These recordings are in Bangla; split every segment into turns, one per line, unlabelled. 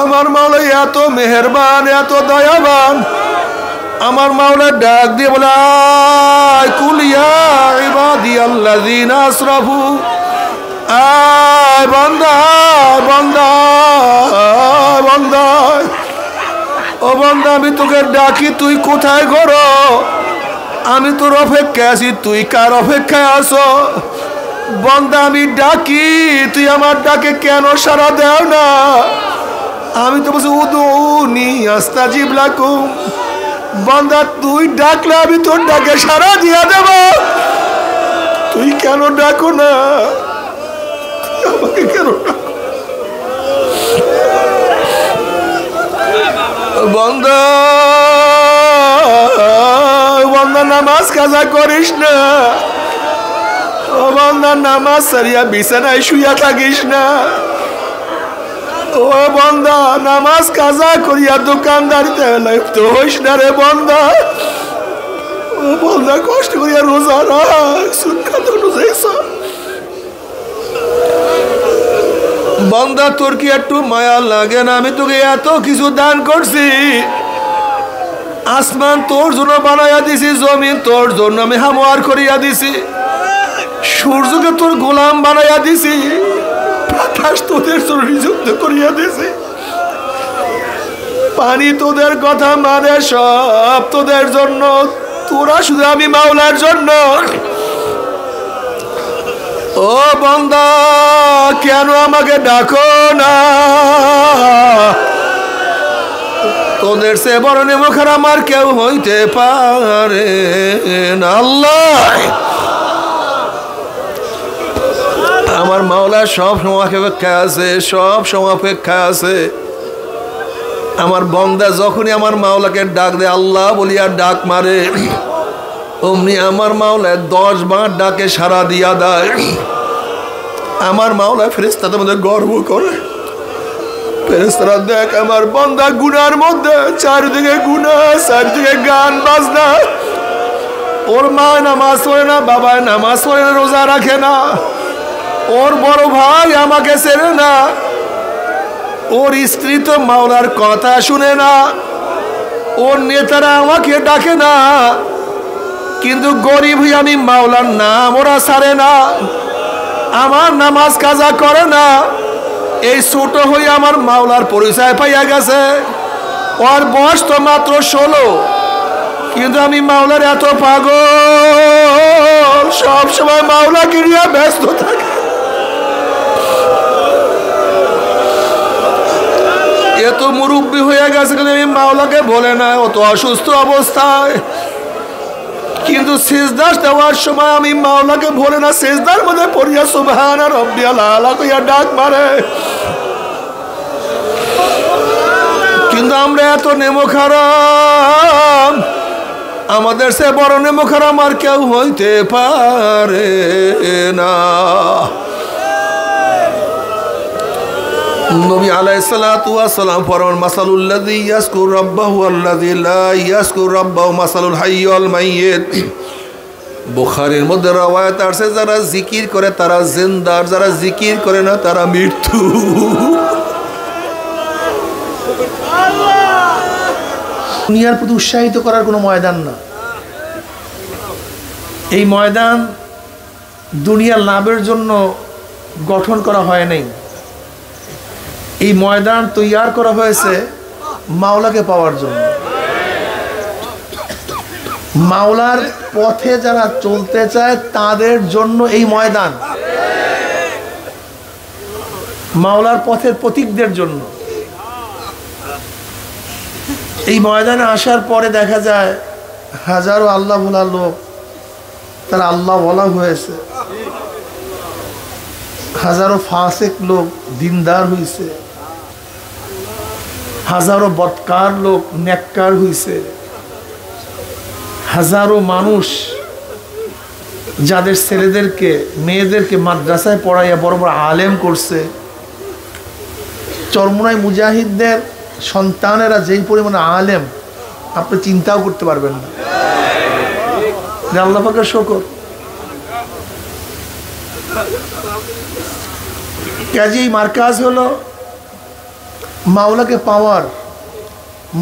আমার মাওলা এত মেহেরবান, এত দয়াবান। আমার মাওলা ডাক দিয়ে বলে, আয় কুল ইয়া ইবাদিয়াল্লাযিনা আসরাফু, আয় বান্দা বান্দা বান্দা, ও বান্দা আমি তোকে ডাকি, তুই কোথায় ঘোরো? আমি তোর অপেক্ষায় আছি, তুই কার অপেক্ষায় আছো? বান্দা আমি ডাকি, তুই আমার ডাকে কেন সাড়া দেও না? আমি তো বলছি উদুনি আস্তাজিব লাকুম। বান্দা তুই ডাকলে আমি তোর ডাকে সাড়া দিয়া দেব, তুই কেন ডাকো না? আমাকে কেন ডাকো? বান্দা বান্দা নামাজ কাজা করিস না, ও বান্দা নামাজ সারিয়া বিছানায় শুইয়া থাকিস না, ও বান্দা নামাজ কাজা করিয়া দোকানদারিতে লিপ্ত হইস না রে বান্দা। ও বান্দা কষ্ট করিয়া রোজা রাখ, সুদ খাত রোজা। বান্দা তোর কি একটু মায়া লাগে না? আমি তোকে এত কিছু দান করছি, আসমান তোর জন্য বানাইয়া দিছি, জমিন তোর জন্য আমি হামোয়ার করিয়া দিছি, সূর্যকে তোর গোলাম বানাইয়া দিছি, বাতাস তোদের জন্য নিযুক্ত করিয়া দিছি, পানি তোদের কথা মানে, সব তোদের জন্য। তোরা শুধু আমি মাওলার জন্য। ও বান্দা কেন আমাকে ডাকো না? তোদের সে বড় নেমখার আমার কেউ হইতে পারে না। আল্লাহ আমার মাওলা সব সময় অপেক্ষা আছে, সব সময় অপেক্ষা আছে। আমার বান্দা যখনই আমার মাওলাকে ডাক দেয়, আল্লাহ বলিয়া ডাক মারে, অমনি আমার মাওলায় 10 বার ডাকে সাড়া দিয়া দেয়। আমার মাওলা ফেরেশতাদের মধ্যে গর্ব করে। ফেরেশতারা দেখ আমার বান্দা গুনার মধ্যে, চারিদিকে গুনাহ, চারিদিকে গান বাজনা। ওর মা নামাজ পড়ে না, বাবা নামাজ পড়ে না, রোজা রাখে না, ওর বড় ভাই আমাকে চেনে না, ওর স্ত্রী তো মাওলার কথা শুনে না, ওর নেতারা আমাকে ডাকে না, কিন্তু গরিব হই আমি মাওলার নাম ওরা ছাড়ে না, আমার নামাজ কাজা করে না। এই ছোট হই আমার মাওলার পরিচয় পাইয়া গেছে। ওর বয়স তো মাত্র 16, কিন্তু আমি মাওলার এত পাগল, সব সময় মাওলাকে নিয়ে ব্যস্ত থাকে। এত মুরব্বী হয়ে গেছে, কিন্তু আমি মাওলাকে বলে না, অত অসুস্থ অবস্থায়, কিন্তু সিজদা দেওয়ার সময় আমি মাওলাকে বলে না, সিজদার মধ্যে পড়িয়া সুবহানা রাব্বিয়াল আলা কইয়া ডাক মারে। কিন্তু আমরা এত নেমখারাম, আমাদের সে বড় নেমখারাম আর কেউ হইতে পারে না। নবী আলাইহিস সালাতু ওয়াস সালাম ফরমান, মাসালুল্লাযী ইয়াসকুর রাব্বাহু আল্লাযী লা ইয়াসকুর রাব্বাহু মাসালুল হাইয়্যি ওয়াল মাইয়্যিত। বুখারীর মধ্যে রওয়ায়াত আছে, যারা জিকির করে তারা জিন্দা, যারা জিকির করে না তারা মৃত্যু। দুনিয়ার প্রতি উৎসাহিত করার কোনো ময়দান না। এই ময়দান দুনিয়ার লাভের জন্য গঠন করা হয় নাই। এই ময়দান তৈয়ার করা হয়েছে মাওলাকে পাওয়ার জন্য। মাওলার পথে যারা চলতে চায় তাদের জন্য এই ময়দান, মাওলার পথের প্রতীকদের জন্য। এই ময়দানে আসার পরে দেখা যায় হাজারো আল্লাহ বলা লোক, তারা আল্লাহ বলা হয়েছে, হাজারো ফাসেক লোক দিনদার হয়েছে, হাজারো বদকার লোক নেককার হয়েছে, হাজারো মানুষ যাদের ছেলেদেরকে মেয়েদেরকে মাদ্রাসায় পড়াইয়া বড় বড় আলেম করছে। চরমোনাই মুজাহিদদের সন্তানেরা যেই পরিমাণে আলেম আপনি চিন্তাও করতে পারবেন না। আল্লাহ পাকের শুকর। কাজেই মার্কাজ হলো মাওলাকে পাওয়ার,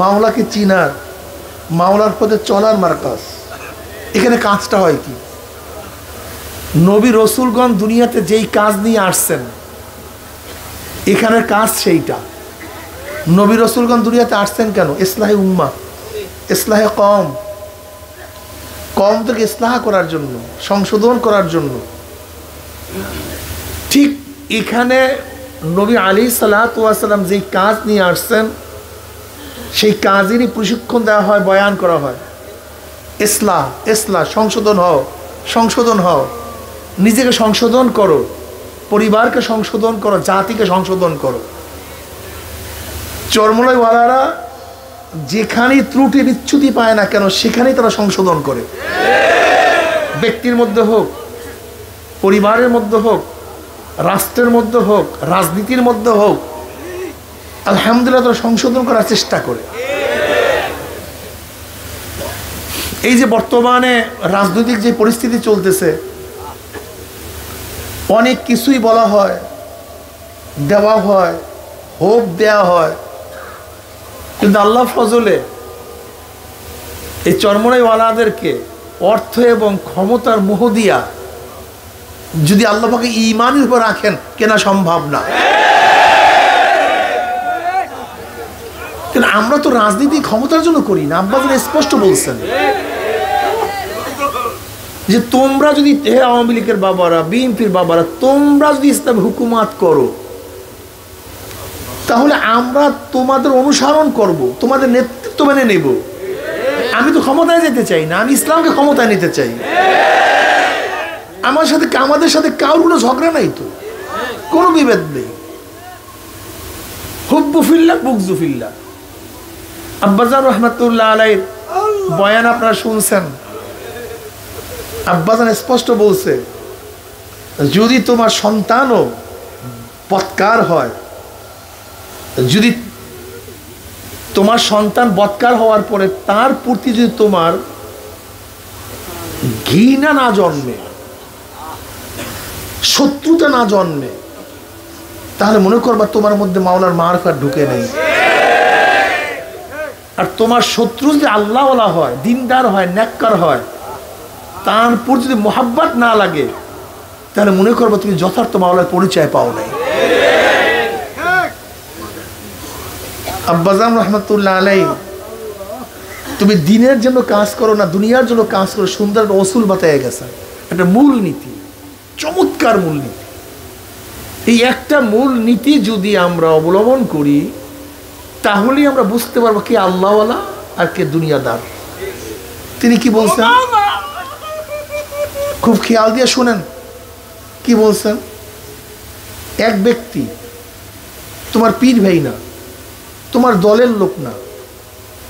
মাওলাকে চিনার, মাওলার পথে চলার মার্কাজ। এখানে কাজটা হয় কি? নবী রসুলগণ দুনিয়াতে যেই কাজ নিয়ে আসছেন, এখানের কাজ সেইটা। নবী রসুলগণ দুনিয়াতে আসছেন কেন? ইসলাহে উম্মাহ, ইসলাহে কওম, কওম থেকে ইসলাহ করার জন্য, সংশোধন করার জন্য। ঠিক এখানে নবী আলাইহিসসালাতু ওয়াস সালাম যেই কাজ নিয়ে আসছেন, সেই কাজেরই প্রশিক্ষণ দেওয়া হয়, বয়ান করা হয়। ইসলাহ, ইসলাহ, সংশোধন হও, সংশোধন হও, নিজেকে সংশোধন করো, পরিবারকে সংশোধন করো, জাতিকে সংশোধন করো। চরমনাইওয়ালারা যেখানেই ত্রুটি বিচ্যুতি পায় না কেন, সেখানেই তারা সংশোধন করে। ব্যক্তির মধ্যে হোক, পরিবারের মধ্যে হোক, রাষ্ট্রের মধ্যে হোক, রাজনীতির মধ্যে হোক, আলহামদুলিল্লাহ তারা সংশোধন করার চেষ্টা করে। এই যে বর্তমানে রাজনৈতিক যে পরিস্থিতি চলতেছে, অনেক কিছুই বলা হয়, দেওয়া হয়, হোপ দেওয়া হয়, কিন্তু আল্লাহ ফজলে এই চরমনাইওয়ালাদেরকে অর্থ এবং ক্ষমতার মোহ দিয়া যদি আল্লাহ পাকে ঈমানের উপর রাখেন, কেনা সম্ভব না। কিন্তু আমরা তো রাজনীতি ক্ষমতার জন্য করি না। আব্বাস স্পষ্ট বলছেন যে তোমরা যদি, হে আওয়ামী লীগের বাবারা, বিএনপির বাবারা, তোমরা যদি ইসলাম হুকুমাত করো, তাহলে আমরা তোমাদের অনুসরণ করব, তোমাদের নেতৃত্ব মেনে নেব। আমি তো ক্ষমতায় যেতে চাই না, আমি ইসলামকে ক্ষমতায় নিতে চাই। আমার সাথে, আমাদের সাথে কারোর কোনো ঝগড়া নাই, তো কোনো বিভেদ নেই। হুব্বু ফিল্লাহ, বুগযু ফিল্লাহ। আব্বাজান রহমাতুল্লাহ আলাইহির বয়ান আপনারা শুনছেন। আব্বাজান স্পষ্ট বলছে, যদি তোমার সন্তানও বৎকার হয়, যদি তোমার সন্তান বৎকার হওয়ার পরে তার প্রতি যদি তোমার ঘৃণা না জন্মে, শত্রুতা না জন্মে, তাহলে মনে করবা তোমার মধ্যে মাওলার মারফত ঢুকে নেই। আর তোমার শত্রু যদি আল্লাহওয়ালা হয়, দিনদার হয়, নেককার হয়, তার উপর যদি মোহাব্বত না লাগে, তাহলে মনে করবা তুমি যথার্থ মাওলার পরিচয় পাও নাই। আব্বাজান রহমাতুল্লাহ আলাইহি, তুমি দিনের জন্য কাজ করো না দুনিয়ার জন্য কাজ করো, সুন্দর একটা অসুল বাতায় গেছে, একটা মূল নীতি, চমৎকার মূল নীতি। এই একটা মূল নীতি যদি আমরা অবলম্বন করি, তাহলেই আমরা বুঝতে পারবো কে আল্লাহওয়ালা আর কে দুনিয়াদার। তিনি কি বলছেন, খুব খেয়াল দিয়ে শুনেন কি বলছেন। এক ব্যক্তি তোমার পীর ভাই না, তোমার দলের লোক না,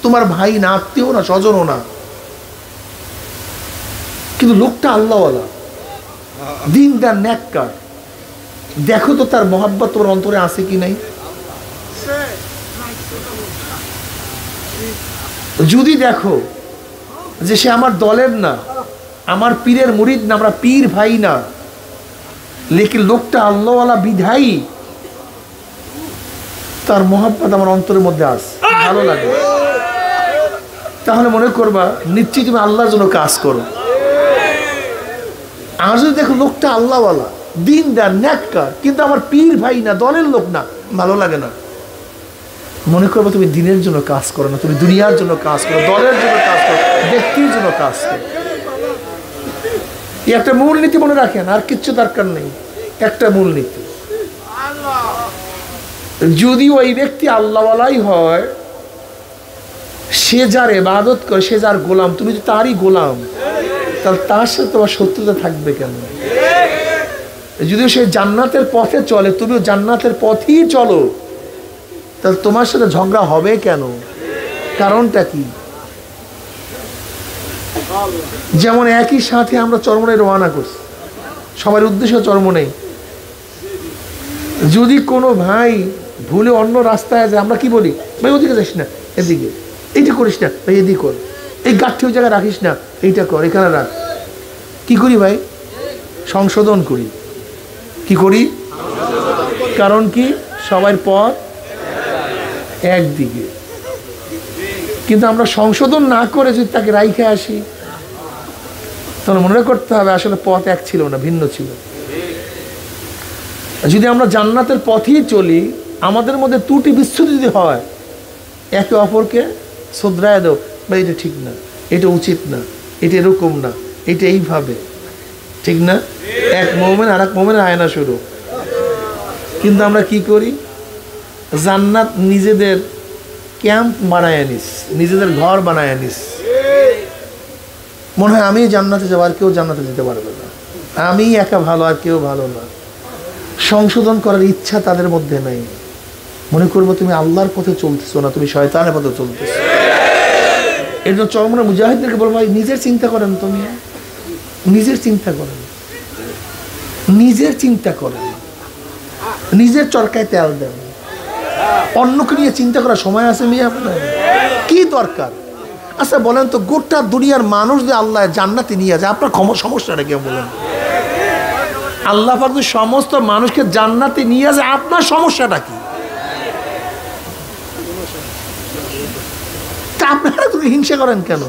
তোমার ভাই না, আত্মীয় না, স্বজনও না, কিন্তু লোকটা আল্লাহওয়ালা, দিনদার, নেককার। দেখো তো তার মহাব্বত তোমার অন্তরে আছে কি নাই। যদি দেখো যে সে আমার দলের না, আমার পীরের মুরিদ না, আমরা পীর ভাই না, লেকিন লোকটা আল্লাহওয়ালা বিধায়ী, তার মহাব্বত আমার অন্তরের মধ্যে আছে, ভালো লাগে, তাহলে মনে করবা নিশ্চয়ই তুমি আল্লাহর জন্য কাজ করো। আর যদি দেখো লোকটা আল্লাহওয়ালা, দিনদার, নেককার, কিন্তু আমার পীর ভাই না, দলের লোক না, ভালো লাগে না, মনে করবো তুমি দিনের জন্য কাজ করো না, তুমি দুনিয়ার জন্য কাজ করো, দলের জন্য কাজ করো, ব্যক্তির জন্য কাজ করো। এই একটা মূল নীতি মনে রাখেন, আর কিচ্ছু দরকার নেই, একটা মূল নীতি। যদি ওই ব্যক্তি আল্লাহওয়ালাই হয়, সে যার ইবাদত করে, সে যার গোলাম, তুমি যদি তারই গোলাম, তাহলে তার সাথে তোমার শত্রুতা থাকবে কেন? যদিও সে জান্নাতের পথে চলে, তুমিও জান্নাতের পথেই চলো, তাহলে তোমার সাথে ঝগড়া হবে কেন? কারণটা কি? যেমন একই সাথে আমরা চরমনাই রওনা করছি, সবার উদ্দেশ্য চরমনাই। যদি কোনো ভাই ভুলে অন্য রাস্তায় যায়, আমরা কি বলি, ভাই ওদিকে যাস না, এদিকে, এইটা করিস না ভাই, এদিকে কর, এই গাঠটি ওই জায়গায় রাখিস না, এইটা কর, এখানে রাখ। কি করি ভাই? সংশোধন করি। কি করি? কারণ কি? সবার পথ
একদিকে, কিন্তু আমরা সংশোধন না করে যদি তাকে রাইখে আসি, তাহলে মনে করতে হবে আসলে পথ এক ছিল না, ভিন্ন ছিল। যদি আমরা জান্নাতের পথেই চলি, আমাদের মধ্যে ত্রুটি বিচ্ছুতি যদি হয়, একে অপরকে শ্রদ্ধায় দাও, বা এটা ঠিক না, এটা উচিত না, এটা এরকম না, এটা এইভাবে, ঠিক না? এক মুমিন আর এক মুমিনের আয়না শুরু। কিন্তু আমরা কি করি? জান্নাত নিজেদের ক্যাম্প বানায় নিস, নিজেদের ঘর বানায় নিস। মনে হয় আমি জান্নাতে যাবো, আর কেউ জান্নাতে যেতে পারবে না, আমি একা ভালো আর কেউ ভালো না। সংশোধন করার ইচ্ছা তাদের মধ্যে নাই। মনে করবো তুমি আল্লাহর পথে চলতেছো না, তুমি শয়তানের পথে চলতেছো। এর জন্য চরমরা মুজাহিদদেরকে বলবো, ভাই নিজের চিন্তা করেন, তুমি নিজের চিন্তা করেন, নিজের চিন্তা করেন, নিজের চরকায় তেল দেন। অন্যকে নিয়ে চিন্তা করার সময় আছে মেয়ে আপনার? কি দরকার? আচ্ছা বলেন তো, গোটা দুনিয়ার মানুষ যে আল্লাহ জান্নাতে নিয়ে যায়, আপনার সমস্যাটা কেউ বলেন? আল্লাহ পাক যদি সমস্ত মানুষকে জান্নাতে নিয়ে যায়, আপনার সমস্যাটা কি? তা আপনারা তুমি হিংসা করেন কেন?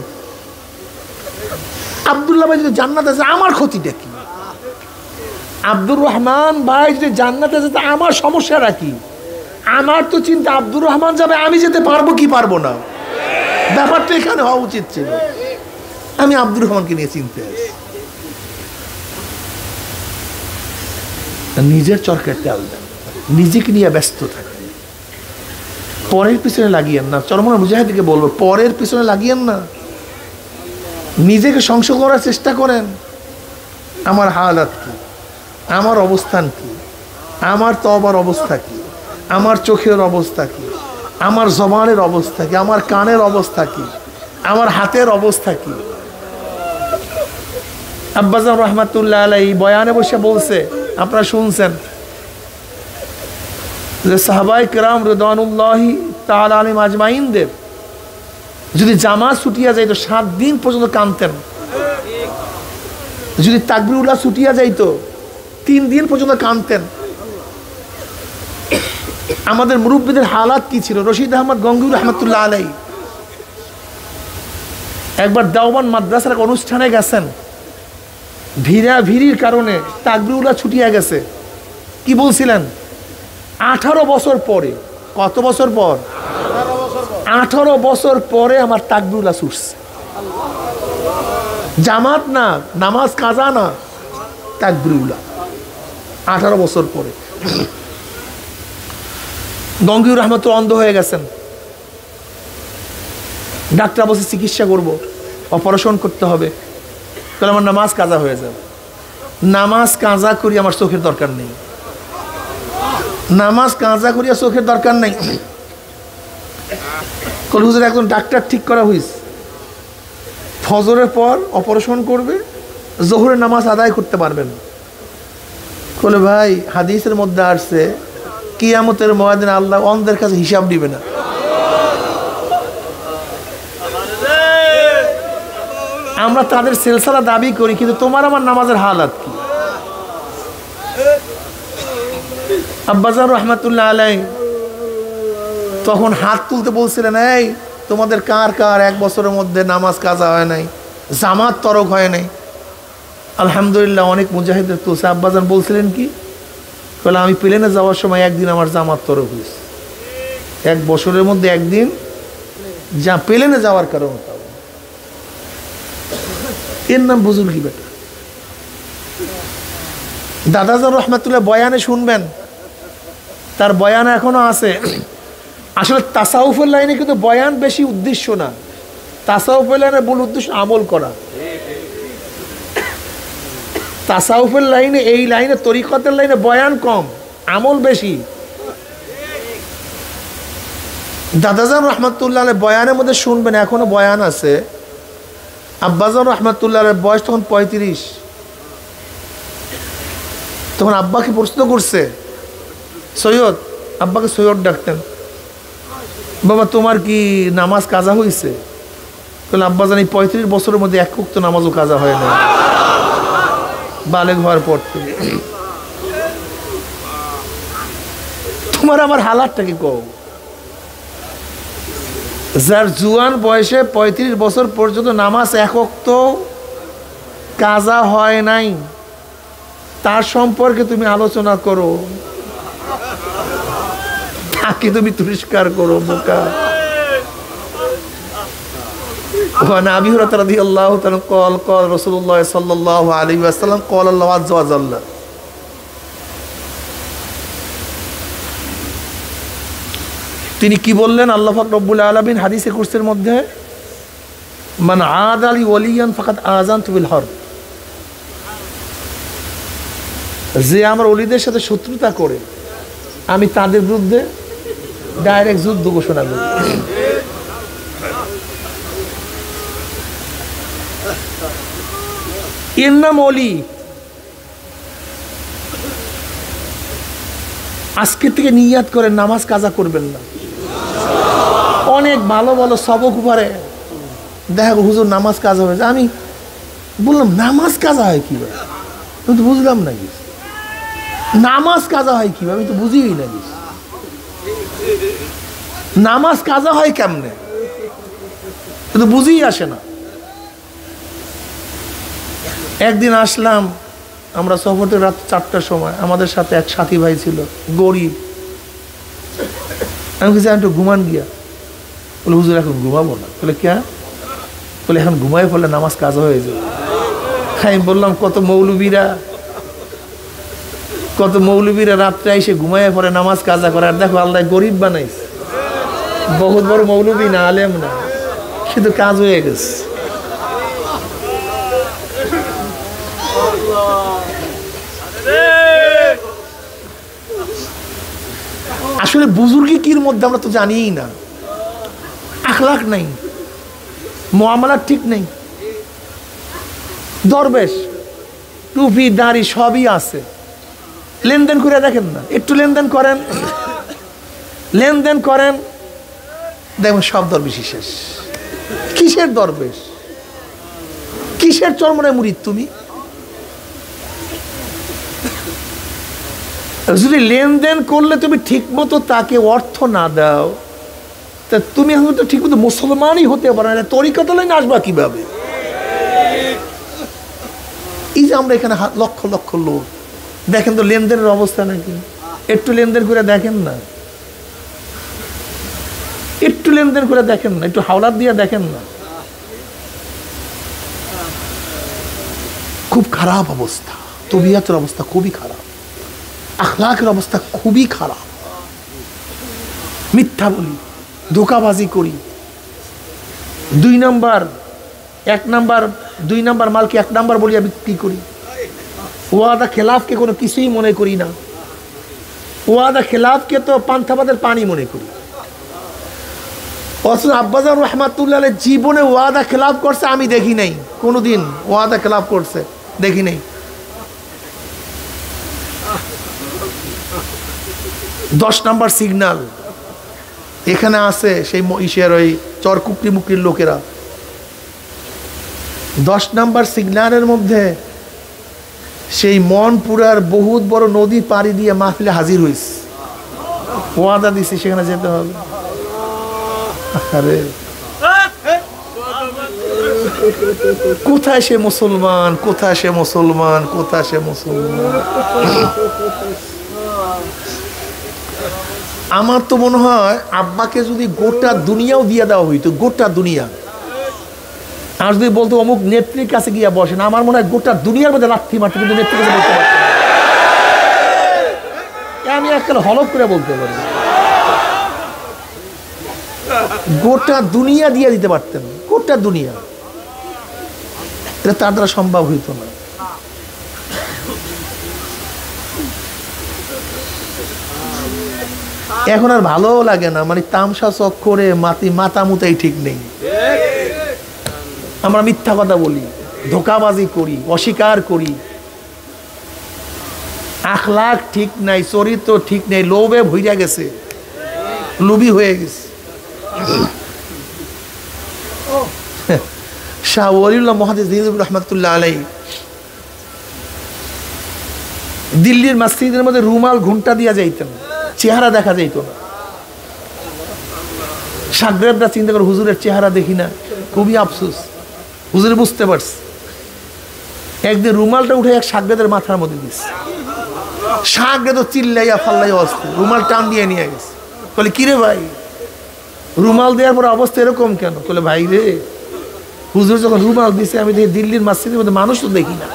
আব্দুল্লাহ ভাই যদি জান্নাতে যায়, আমার ক্ষতিটা কি? আব্দুর রহমান ভাই যদি জান্নাতে যায়, আমার সমস্যাটা কি? আমার তো চিন্তা আব্দুর রহমান যাবে, আমি যেতে পারবো কি পারবো না, ব্যাপারটা এখানে হওয়া উচিত ছিল। আমি আব্দুর রহমানকে নিয়ে চিনতে আছি। নিজের চরকায় তেল দেন, নিজেকে নিয়ে ব্যস্ত থাকেন, পরের পিছনে লাগিয়েন না। চরমরা মুজাহিদকে বলবো, পরের পিছনে লাগিয়েন না, নিজেকে সংশোধন করার চেষ্টা করেন। আমার হালাত কি, আমার অবস্থান কি, আমার তওবার অবস্থা কি, আমার চোখের অবস্থা কি, আমার জবানের অবস্থা কি, আমার কানের অবস্থা কি, আমার হাতের অবস্থা কি। আব্বাজান রহমাতুল্লাহ আলাইহি বয়ানে বসে বলছে, আপনারা শুনছেন যে সাহাবায়ে কেরাম রিদওয়ানুল্লাহি তাআলা আলাইহিম আজমাইনদের যদি জামাত ছুটিয়া যাইতো 7 দিন পর্যন্ত কাঁদতেন, যদি তাকবীরুল্লাহ ছুটিয়া যাইতো 3 দিন পর্যন্ত কাঁদতেন। আমাদের মুরব্বীদের হালাত কি ছিল? রশিদ আহমদ গঙ্গুই রহমাতুল্লাহ আলাইহি একবার দেওবন্দ মাদ্রাসার অনুষ্ঠানে গেছেন, ভিড়ির কারণে তাকবীরুল্লাহ ছুটিয়া গেছে। কি বলছিলেন? 18 বছর পরে। কত বছর পর? 18 বছর পরে আমার তাকবীরুল্লাহ ছুটছে। জামাত না, নামাজ কাজা না, তাকবীরুল্লাহ 18 বছর পরে। গঙ্গুই রহমাতুল্লাহ অন্ধ হয়ে গেছেন। ডাক্তার বলছে চিকিৎসা করব, অপারেশন করতে হবে। তাহলে আমার নামাজ কাজা হয়ে যাবে। নামাজ কাজা করি আমার চোখের দরকার নেই, নামাজ কাজা করিয়া চোখের দরকার নেই। হুজুর একজন ডাক্তার ঠিক করা হয়েছে, ফজরের পর অপারেশন করবে, জোহরের নামাজ আদায় করতে পারবেন। বলে ভাই হাদিসের মধ্যে আসছে কিয়ামতের ময়দানে আল্লাহ অন্ধের কাছে হিসাব দিবে না। আমরা তাদের সিলসিলা দাবি করি, কিন্তু তোমার আমার নামাজের হালাত কি? আব্বাজান রহমাতুল্লাহ আলাইহি তখন হাত তুলতে বলছিলেন, এই তোমাদের কার কার 1 বছরের মধ্যে নামাজ কাজা হয় নাই, জামাত তরক হয় নাই? আলহামদুলিল্লাহ অনেক মুজাহিদের তুলছে। আব্বাজান বলছিলেন কি? বলে আমি প্লেনে যাওয়ার সময় একদিন আমার জামাত তরক হয়েছে। 1 বছরের মধ্যে একদিন যা প্লেনে যাওয়ার কারণে। এর নাম বুজুর্গি বেটা। দাদাজান রহমাতুল্লাহ বয়ানে শুনবেন, তার বয়ান এখনো আছে। আসলে তাসাউফের লাইনে কিন্তু বয়ান বেশি উদ্দেশ্য না, তাসাউফের লাইনে মূল উদ্দেশ্য আমল করা। তাসাউফের লাইনে, এই লাইনে তরিকতের লাইনে বয়ান কম, আমল বেশি। দাদাজান রহমাতুল্লাহ বয়ানের মধ্যে শুনবেন, এখনো বয়ান আছে। আব্বাজান রহমাতুল্লাহ বয়স তখন 35। তখন আব্বাকে প্রশ্ন করছে সৈয়দ, আব্বাকে সৈয়দ ডাকতেন, বাবা তোমার কি নামাজ কাজা হয়েছে? বলে আব্বাজান এই 35 বছরের মধ্যে 1 ওয়াক্ত নামাজও কাজা হয় না, বালেগ হওয়ার পর থেকে। তোমার আমার হালাতটা কি কও? যার জুয়ান বয়সে 35 বছর পর্যন্ত নামাজ এক ওয়াক্ত কাজা হয় নাই, তার সম্পর্কে তুমি আলোচনা করো, তাকে তুমি তিরস্কার করো বোকা। وعن أبي هريرة رضي الله تعالى قال قال رسول الله صلى الله عليه وسلم قال الله عز وجل তিনি কি বললেন? আল্লাহ পাক রব্বুল আলামিন হাদিসে কুরসির মধ্যে মান আদা লি ওয়ালিয়ান ফাকাদ আযানতু বিল হারব, যে আমার ওলিদের সাথে শত্রুতা করে আমি তাদের বিরুদ্ধে ডাইরেক্ট যুদ্ধ ঘোষণা করি। এর নাম ওলি। আজকে থেকে নিয়াত করে নামাজ কাজা করবেন না। অনেক ভালো ভালো সবক উপরে দেখা হুজুর নামাজ কাজা হয়েছে। আমি বললাম নামাজ কাজা হয় কিভাবে? আমি তো বুঝলাম না কিছু। নামাজ কাজা হয় কিভাবে? আমি তো বুঝিই না কিছু। নামাজ কাজা হয় কেমনে? তো বুঝিই আসে না। একদিন আসলাম আমরা সফরে, রাত 4টার সময়। আমাদের সাথে এক সাথী ভাই ছিল, গরিব। আমি কিছু একটু ঘুমান গিয়া। বলে হুজুর এখন ঘুমাবো না। বলে কে? বলে এখন ঘুমাই পড়লে নামাজ কাজা হয়ে যাবে। আমি বললাম কত মৌলবীরা রাত্রে এসে ঘুমাইয়ে পড়ে নামাজ কাজা করে। আর দেখো আল্লাহ গরিব বানাইছে, বহুত বড় মৌলবী না, আলেম না, শুধু কাজ হয়ে গেছে। আসলে বুজুর্গি কির মধ্যে আমরা তো জানিই না। আখলাক নাই, মুআমালা ঠিক নেই। দরবেশ টুপি দাড়ি সবই আছে, লেনদেন করে দেখেন না। একটু লেনদেন করেন দেখবেন সব দরবেশই শেষ। কিসের দরবেশ? কিসের চরমনায় মুরিদ তুমি? যদি লেনদেন করলে তুমি ঠিক মতো তাকে অর্থ না দাও, তা তুমি এখন তো ঠিক মতো মুসলমানই হতে পারো না। তরিকত লাইনে আসবা কিভাবে? এই যে আমরা এখানে লক্ষ লক্ষ লোক, দেখেন তো লেনদেনের অবস্থা নাকি? একটু লেনদেন করে দেখেন না, একটু লেনদেন করে দেখেন না, একটু হাওলাত দিয়ে দেখেন না। খুব খারাপ অবস্থা, তবিয়াতের অবস্থা খুবই খারাপ, আখলাকের অবস্থা খুবই খারাপ। মিথ্যা বলি, ধোঁকাবাজি করি, 2 নাম্বার 1 নাম্বার 2 নাম্বার মালকে 1 নাম্বার বলিয়া বিক্রি করি। ওয়াদা খেলাফকে কোনো কিছুই মনে করি না। ওয়াদা খেলাফকে তো পান্থাবাদের পানি মনে করি। অথচ আব্বাজান রহমাতুল্লাহ আলাইহি জীবনে ওয়াদা খেলাফ করছে আমি দেখি নাই, কোনোদিন ওয়াদা খেলাফ করছে দেখি নাই। 10 নাম্বার সিগন্যাল এখানে আছে, সেই ইসের ওই চরকুকরি মুকরির লোকেরা 10 নাম্বার সিগন্যালের মধ্যে সেই মনপুরার বহুত বড় নদী পাড়ি দিয়ে মাহফিলে হাজির হইছে। ওয়াদা দিছে সেখানে যেতে হবে। আরে কোথায় সে মুসলমান, কোথায় সে মুসলমান, কোথায় সে মুসলমান? আমার তো মনে হয় আব্বাকে যদি গোটা দুনিয়াও দিয়ে দেওয়া হইতো, গোটা দুনিয়া, আর যদি বলতো অমুক নেত্রীর কাছে গিয়া বসেন, আমার মনে হয় গোটা দুনিয়ার মধ্যে লাথি মারতো, কিন্তু নেত্রীর কাছে বলতে পারতাম না। আমি একটা হলফ করে বলতে পারি, গোটা দুনিয়া দিয়ে দিতে পারতেন, গোটা দুনিয়া। এটা তার দ্বারা সম্ভব হইতো না। এখন আর ভালো লাগে না, মানে তামসা চক্করে মাথা মুতাই ঠিক নেই। আমরা মিথ্যা কথা বলি, ধোঁকাবাজি করি, অস্বীকার করি, আখলাক ঠিক নাই, চরিত্র ঠিক নেই, লোভে ভইরা গেছে, লোভী হয়ে গেছে। শাহ ওয়ালিউল্লাহ মুহাদ্দিস রহমাতুল্লাহ আলাইহি দিল্লির মসজিদের মধ্যে রুমাল ঘুমটা দিয়া যাইতেন, চেহারা দেখা যাইত না। সাগরেদরা চিন্তা করে হুজুরের চেহারা দেখি না, খুবই আফসোস। হুজুরে বুঝতে পারছে। একদিন রুমালটা উঠে এক সাগরেদের মাথার মধ্যে দিচ্ছে। সাগরেদ চিল্লাইয়া ফাল্লাইয়া অস্তে রুমাল টান দিয়ে নিয়ে গেছে। বলে কিরে ভাই, রুমাল দেওয়ার পর অবস্থা এরকম কেন? বলে ভাই রে, হুজুর যখন রুমাল দিছে আমি দেখি দিল্লির মসজিদের মধ্যে মানুষ তো দেখি না,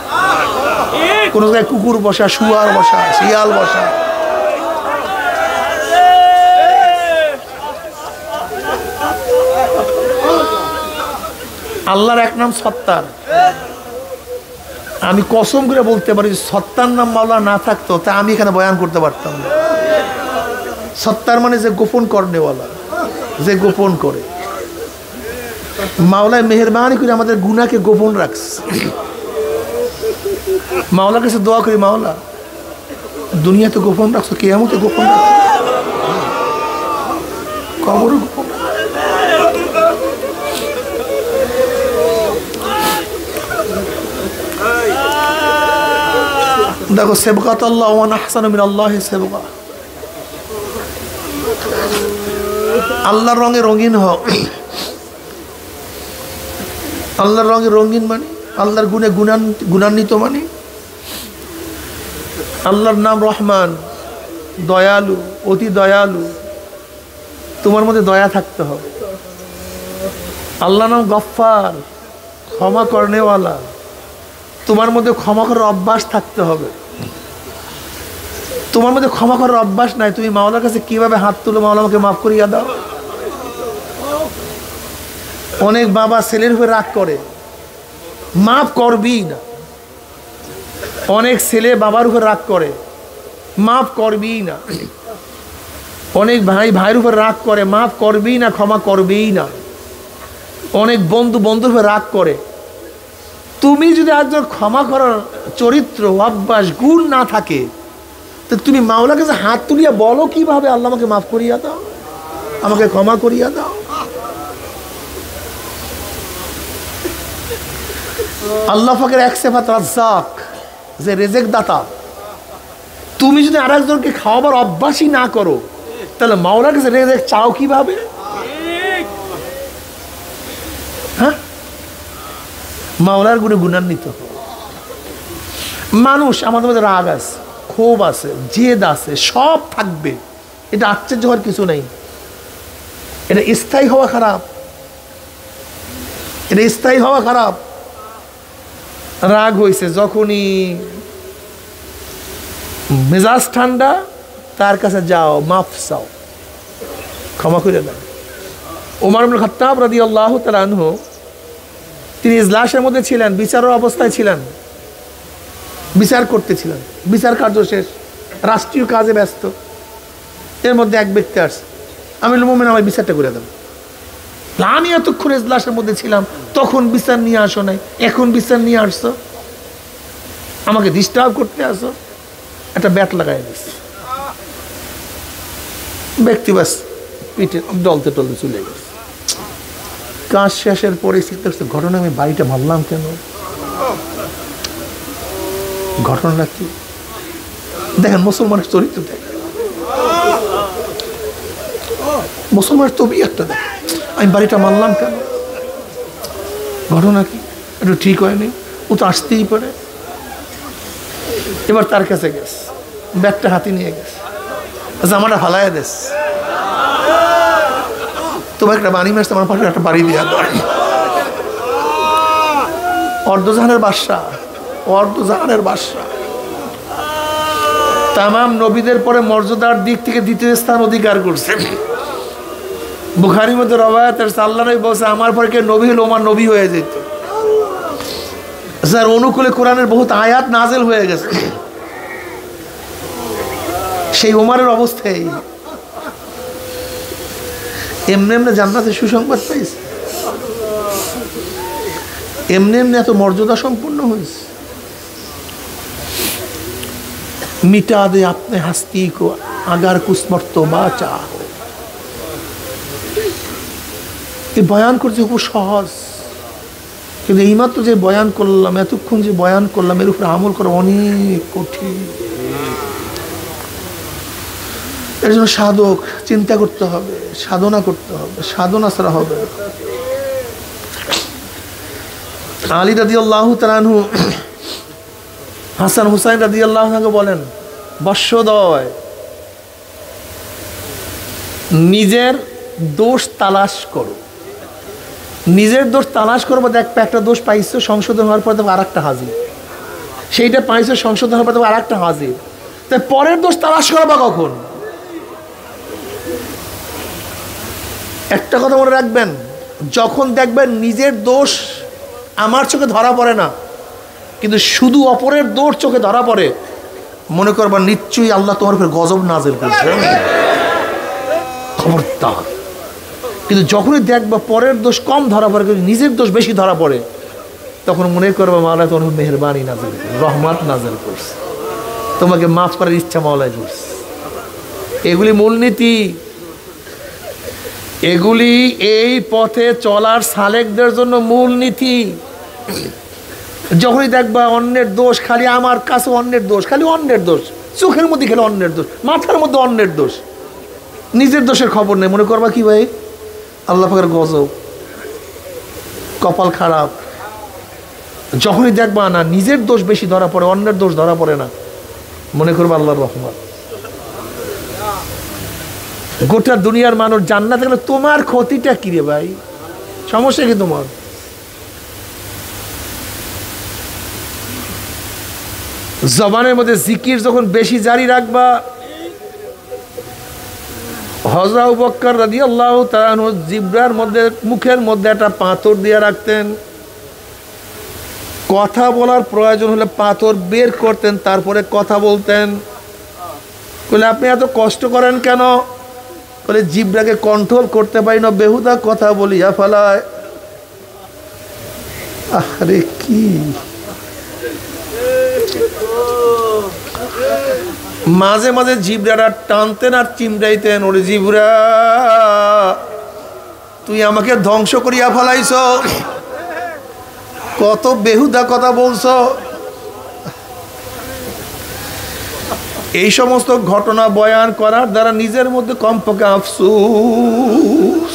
কোন জায়গায় কুকুর বসা, শুয়ার বসা, শিয়াল বসা। আল্লাহর এক নাম সত্তার। আমি কসম করে বলতে পারি, সত্তার নাম মাওলা না থাকতো তা আমি এখানে বয়ান করতে পারতাম না। সত্তার মানে যে গোপন করনেওয়ালা, যে গোপন করে। মাওলায় মেহেরবানি করে আমাদের গুনাহকে গোপন রাখছে। মাওলার কাছে দোয়া করি, মাওলা দুনিয়াতে গোপন রাখছো, কিয়ামতে গোপন রাখছো, কবরে গোপন। দেখো, সেবকাত আল্লাহ ওয়া আহসানু মিনাল্লাহি সেবকা। আল্লাহর রঙে রঙিন হও। আল্লাহর রঙে রঙিন মানে আল্লাহর গুণে গুণান্বিত মানে আল্লাহর নাম রহমান, দয়ালু, অতি দয়ালু। তোমার মধ্যে দয়া থাকতে হবে। আল্লাহর নাম গফফার, ক্ষমা করনেওয়ালা। তোমার মধ্যে ক্ষমা করার অভ্যাস থাকতে হবে। তোমার মধ্যে ক্ষমা করার অভ্যাস নাই, তুমি মাওলার কাছে কিভাবে হাত তুলো, মাওলা আমাকে মাফ করিয়া দাও। অনেক বাবা ছেলের উপরে রাগ করে, মাফ করবি না। অনেক ছেলে বাবার উপর রাগ করে, মাফ করবি না। অনেক ভাই ভাইয়ের উপর রাগ করে, মাফ করবি না, ক্ষমা করবি না। অনেক বন্ধু বন্ধুর উপর রাগ করে। তুমি যদি একজন ক্ষমা করার চরিত্র, অভ্যাস, গুণ না থাকে, তো তুমি মাওলার কাছে হাত তুলিয়া বলো কিভাবে, আল্লাহ আমাকে মাফ করিয়া দাও, আমাকে ক্ষমা করিয়া দাও। আল্লাহ পাকের এক সিফাত রাজ্জাক, যে রেজেক দাতা। তুমি যদি আরেকজনকে খাওয়াবার অভ্যাসই না করো, তাহলে মাওলার কাছে রেজেক চাও কিভাবে? হ্যাঁ, মাওলার গুণে গুণান্বিত। মানুষ আমাদের মধ্যে রাগ আছে, ক্ষোভ আছে, জেদ আছে, সব থাকবে। এটা আশ্চর্য হওয়ার কিছু নেই। এটা স্থায়ী হওয়া খারাপ, এটা স্থায়ী হওয়া খারাপ। রাগ হয়েছে, যখনই মেজাজ ঠান্ডা, তার কাছে যাও, মাফ চাও, ক্ষমা করে দেন। ওমর ইবনে খাত্তাব রাদিয়াল্লাহু তাআলা আনহু, তিনি ইজলাসের মধ্যে ছিলেন, বিচারের অবস্থায় ছিলেন, বিচার করতেছিলেন, বিচার কার্য শেষ, রাষ্ট্রীয় কাজে ব্যস্ত। এর মধ্যে এক ব্যক্তি আসছে, আমিরুল মুমিনিন আমার বিচারটা করে দেন। আমি এতক্ষণ ইজলাসের মধ্যে ছিলাম, তখন বিচার নিয়ে আসো নাই, এখন বিচার নিয়ে আসছো, আমাকে ডিস্টার্ব করতে আসো। একটা ব্যাট লাগাই দিচ্ছে, ব্যক্তি বাস পিঠে ডলতে টলতে চলে গেছে। কাজ শেষের পরে চিন্তা করছে, ঘটনা আমি বাড়িটা মারলাম কেন, ঘটনাটা কি? দেখেন মুসলমানের চরিত্র, দেখেন মুসলমানের তবিয়তটা, দেখেন আমি বাড়িটা মারলাম কেন, ঘটনা কি? একটু ঠিক হয়নি, ও তো আসতেই পারে। এবার তার কাছে গেছে, ব্যাগটা হাতে নিয়ে গেছে, জামাটা হালায় দেশ, তোমার একটা বাড়ি মারছে, আমার পাশে একটা বাড়ি দিয়া দেয়। অর্ধজাহানের বাদশা, অর্ধজাহানের বাদশা, তামাম নবীদের পরে মর্যাদার দিক থেকে দ্বিতীয় স্থান অধিকার করছে। বুখারীর মধ্যে রওয়ায়াত আছে, আল্লাহ নবী বলছে, আমার পরে কে নবী হলো, আমার নবী হয়ে যেত। যার অনুকূলে কোরআনের বহুত আয়াত নাজেল হয়ে গেছে। সেই ওমরের অবস্থায় এমনি এমনি জান্নাতের সুসংবাদ পাইছে, এমনি এমনি এত মর্যাদা সম্পন্ন হয়েছে। মিটা দে আপনি হাস্তি কো আগার কুসমর্ত বাচা। এই বয়ান করছে খুব সহজ, কিন্তু এইমাত্র যে বয়ান করলাম, এতক্ষণ যে বয়ান করলাম, এর উপরে আমল করা অনেক কঠিন। এর জন্য সাধক চিন্তা করতে হবে, সাধনা করতে হবে, সাধনা ছাড়া হবে। আলী রাদিয়াল্লাহু তাআলা আনহু হাসান হুসাইন রাদিয়াল্লাহু আনহু বলেন, বর্ষদয় নিজের দোষ তালাশ করো, নিজের দোষ তালাশ করবো। দেখবে একটা দোষ পাইছো, সংশোধন হওয়ার পর দেখো আর একটা হাজির, সেইটা পাইছো সংশোধন হওয়ার পর দেখো আর একটা হাজির। তাই পরের দোষ তালাশ করবা কখন? একটা কথা মনে রাখবেন, যখন দেখবেন নিজের দোষ আমার চোখে ধরা পড়ে না, কিন্তু শুধু অপরের দোষ চোখে ধরা পড়ে, মনে করবা নিশ্চয়ই আল্লাহ তোমার উপর গজব নাজিল করছে, খবরদার। কিন্তু যখনই দেখবা পরের দোষ কম ধরা পড়ে, কিন্তু নিজের দোষ বেশি ধরা পড়ে, তখন মনে করবা মাওলা তোমার মেহেরবানি নাজিল করছে, রহমত নাজিল করছে, তোমাকে মাফ করার ইচ্ছা মাওলায় করছে। এগুলি মূলনীতি, এগুলি এই পথে চলার সালেকদের জন্য মূলনীতি। যখনই দেখবা অন্যের দোষ, খালি আমার কাছে অন্যের দোষ, খালি অন্যের দোষ, চোখের মধ্যে খেলে অন্যের দোষ, মাথার মধ্যে অন্যের দোষ, নিজের দোষের খবর নেই, মনে করবা কি ভাই আল্লাহ পাকের গজব, কপাল খারাপ। যখনই দেখবা না নিজের দোষ বেশি ধরা পড়ে, অন্যের দোষ ধরা পড়ে না, মনে করবা আল্লাহর রহমত। গোটা দুনিয়ার মানুষ জান্নাতে গেলে তোমার ক্ষতিটা কি রে ভাই? সমস্যা কি তোমার? জবানের মধ্যে জিকির যখন বেশি জারি রাখবা, হযরত আবু বকর রাদিয়াল্লাহু তাআলা আনহু জিব্রার মধ্যে, মুখের মধ্যে একটা পাথর দিয়ে রাখতেন, কথা বলার প্রয়োজন হলে পাথর বের করতেন, তারপরে কথা বলতেন। বলে আপনি এত কষ্ট করেন কেন? বলে জিব্রাকে কন্ট্রোল করতে পারি না, বেহুদা কথা বলিয়া ফেলায়। আরে কি মাঝে মাঝে জিব্রাটা টানতেন আর চিমড়াইতেন, ওরে জিব্রা তুই আমাকে ধ্বংস করিয়া ফেলাইছ, কত বেহুদা কথা বলছো। এই সমস্ত ঘটনা বয়ান করার দ্বারা নিজের মধ্যে কমপক্ষে আফসোস।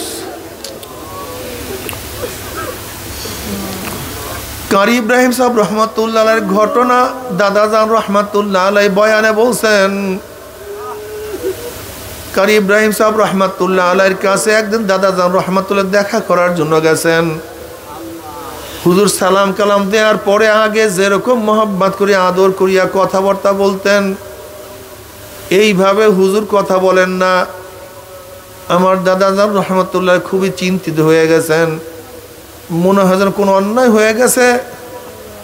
কারি ইব্রাহিম সাহেব রহমাতুল্লাহ আলাইহির ঘটনা দাদাজান রহমাতুল্লাহ আলাইহি বয়ানে বলছেন, কারি ইব্রাহিম সাহেব রহমাতুল্লাহ আলাইহির কাছে একদিন দাদাজান রহমাতুল্লাহ দেখা করার জন্য গেছেন। হুজুর সালাম কালাম দেওয়ার পরে আগে যেরকম মোহাব্বত করিয়া আদর করিয়া কথাবার্তা বলতেন, এইভাবে হুজুর কথা বলেন না। আমার দাদাজান রহমাতুল্লাহ খুবই চিন্তিত হয়ে গেছেন, মনে হয় যেন কোনো অন্যায় হয়ে গেছে।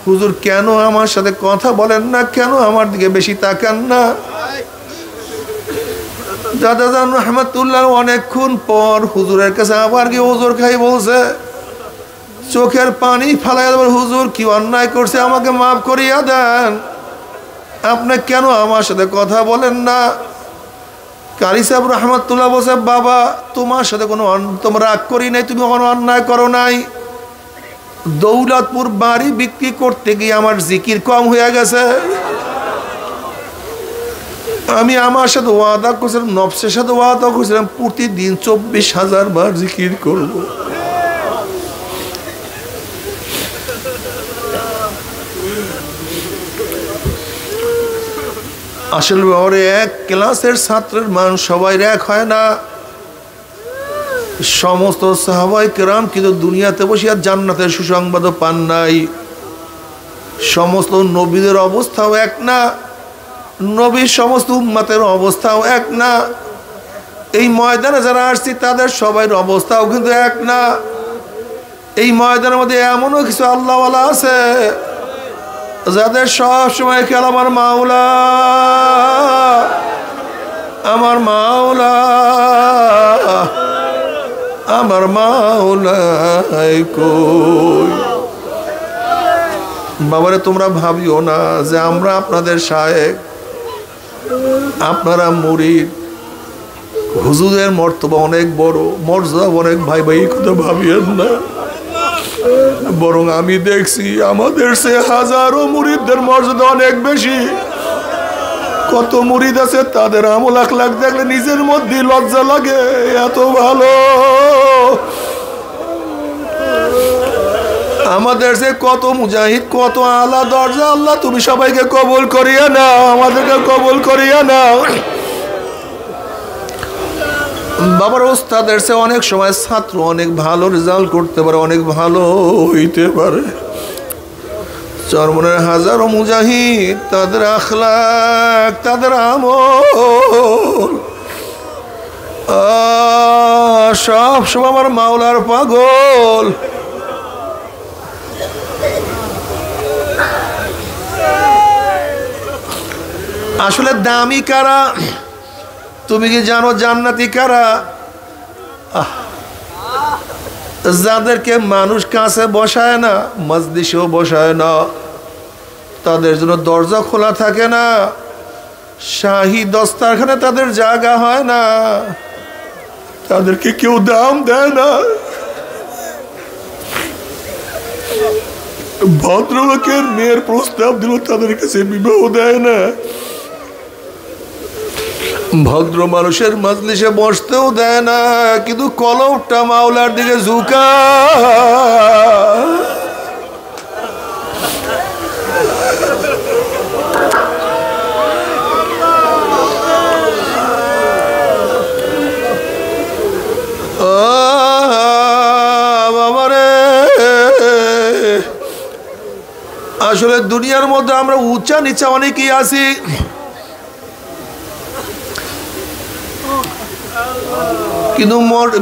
হুজুর কেন আমার সাথে কথা বলেন না, কেন আমার দিকে বেশি তাকান না? দাদাজান রহমাতুল্লাহ অনেকক্ষণ পর হুজুরের কাছে আবার গিয়ে হুজুর খাই বলছে, চোখের পানি ফালাই দেবেন, হুজুর কি অন্যায় করছে, আমাকে মাফ করিয়া দেন, আপনি কেন আমার সাথে কথা বলেন না? কারি সাহেব রহমাতুল্লাহ বলছে, বাবা তোমার সাথে কোনো তোমার রাগ করি নাই, তুমি কোনো অন্যায় করো নাই, দৌলতপুর বাড়ি বিক্রি করতে গিয়ে আমার জিকির কম হয়ে গেছে। আমি আমার সাথে ওয়াদা করছিলাম, নফসের সাথে ওয়াদা করছিলাম প্রতিদিন 24,000 বার জিকির করব। আসলে ওরে এক ক্লাসের ছাত্রের মান সবাই এক হয় না। সমস্ত সাহাবাই কেরাম কিন্তু দুনিয়াতে বসিয়া জান্নাতের সুসংবাদও পান নাই। সমস্ত নবীদের অবস্থাও এক না, নবীর সমস্ত উম্মতের অবস্থাও এক না। এই ময়দানে যারা আসছি তাদের সবাইয়ের অবস্থাও কিন্তু এক না। এই ময়দানের মধ্যে এমনও কিছু আল্লাহওয়ালা আছে যাদের সব সময় খেয়াল আমার মাওলা, আমার মাওলা, আমার মাওলাই কই। বাবারে তোমরা ভাবিও না যে আমরা আপনাদের শায়েখ, আপনারা মুরিদ। হুজুরের মর্তবা অনেক বড়, মর্যাদা অনেক, ভাই ভাই কথা ভাবিয়েন না। বরং আমি দেখছি আমাদের সে হাজারো মুরিদদের মর্যাদা অনেক বেশি।
কত মুরিদ আছে তাদের আমল আখলাক দেখলে নিজের মধ্যে লজ্জা লাগে, এত ভালো। আমাদের যে কত মুজাহিদ, কত আলা দরজা, আল্লাহ তুমি সবাইকে কবুল করিয়া নাও, আমাদেরকে কবুল করিয়া নাও। বাবার ওস্তাদের সে অনেক সময় ছাত্র অনেক ভালো রেজাল্ট করতে পারে, অনেক ভালো হইতে পারে। চরমনের হাজারো মুজাহিদ, তাদের আখলাক, তাদের আমল সব আমার মাওলার পাগল। আসলে দামি কারা তুমি কি জানো? জান্নাতি কারা? যাদেরকে মানুষ কাছে বসায় না, মজলিসেও বসায় না, তাদের জন্য দরজা খোলা থাকে না, শাহী দস্তারখানে তাদের জায়গা হয় না, তাদেরকে কেউ দাম দেয় না। ভদ্রলোকের মেয়ের প্রস্তাব দিল, তাদের কাছে বিবাহ দেয় না। ভদ্র মানুষের মজলিসে বসতেও দেয় না, কিন্তু কলমটা মাওলার দিকে ঝুঁকা। বাবারে, আসলে দুনিয়ার মধ্যে আমরা উঁচা নিচা অনেকেই আছি। কিন্তু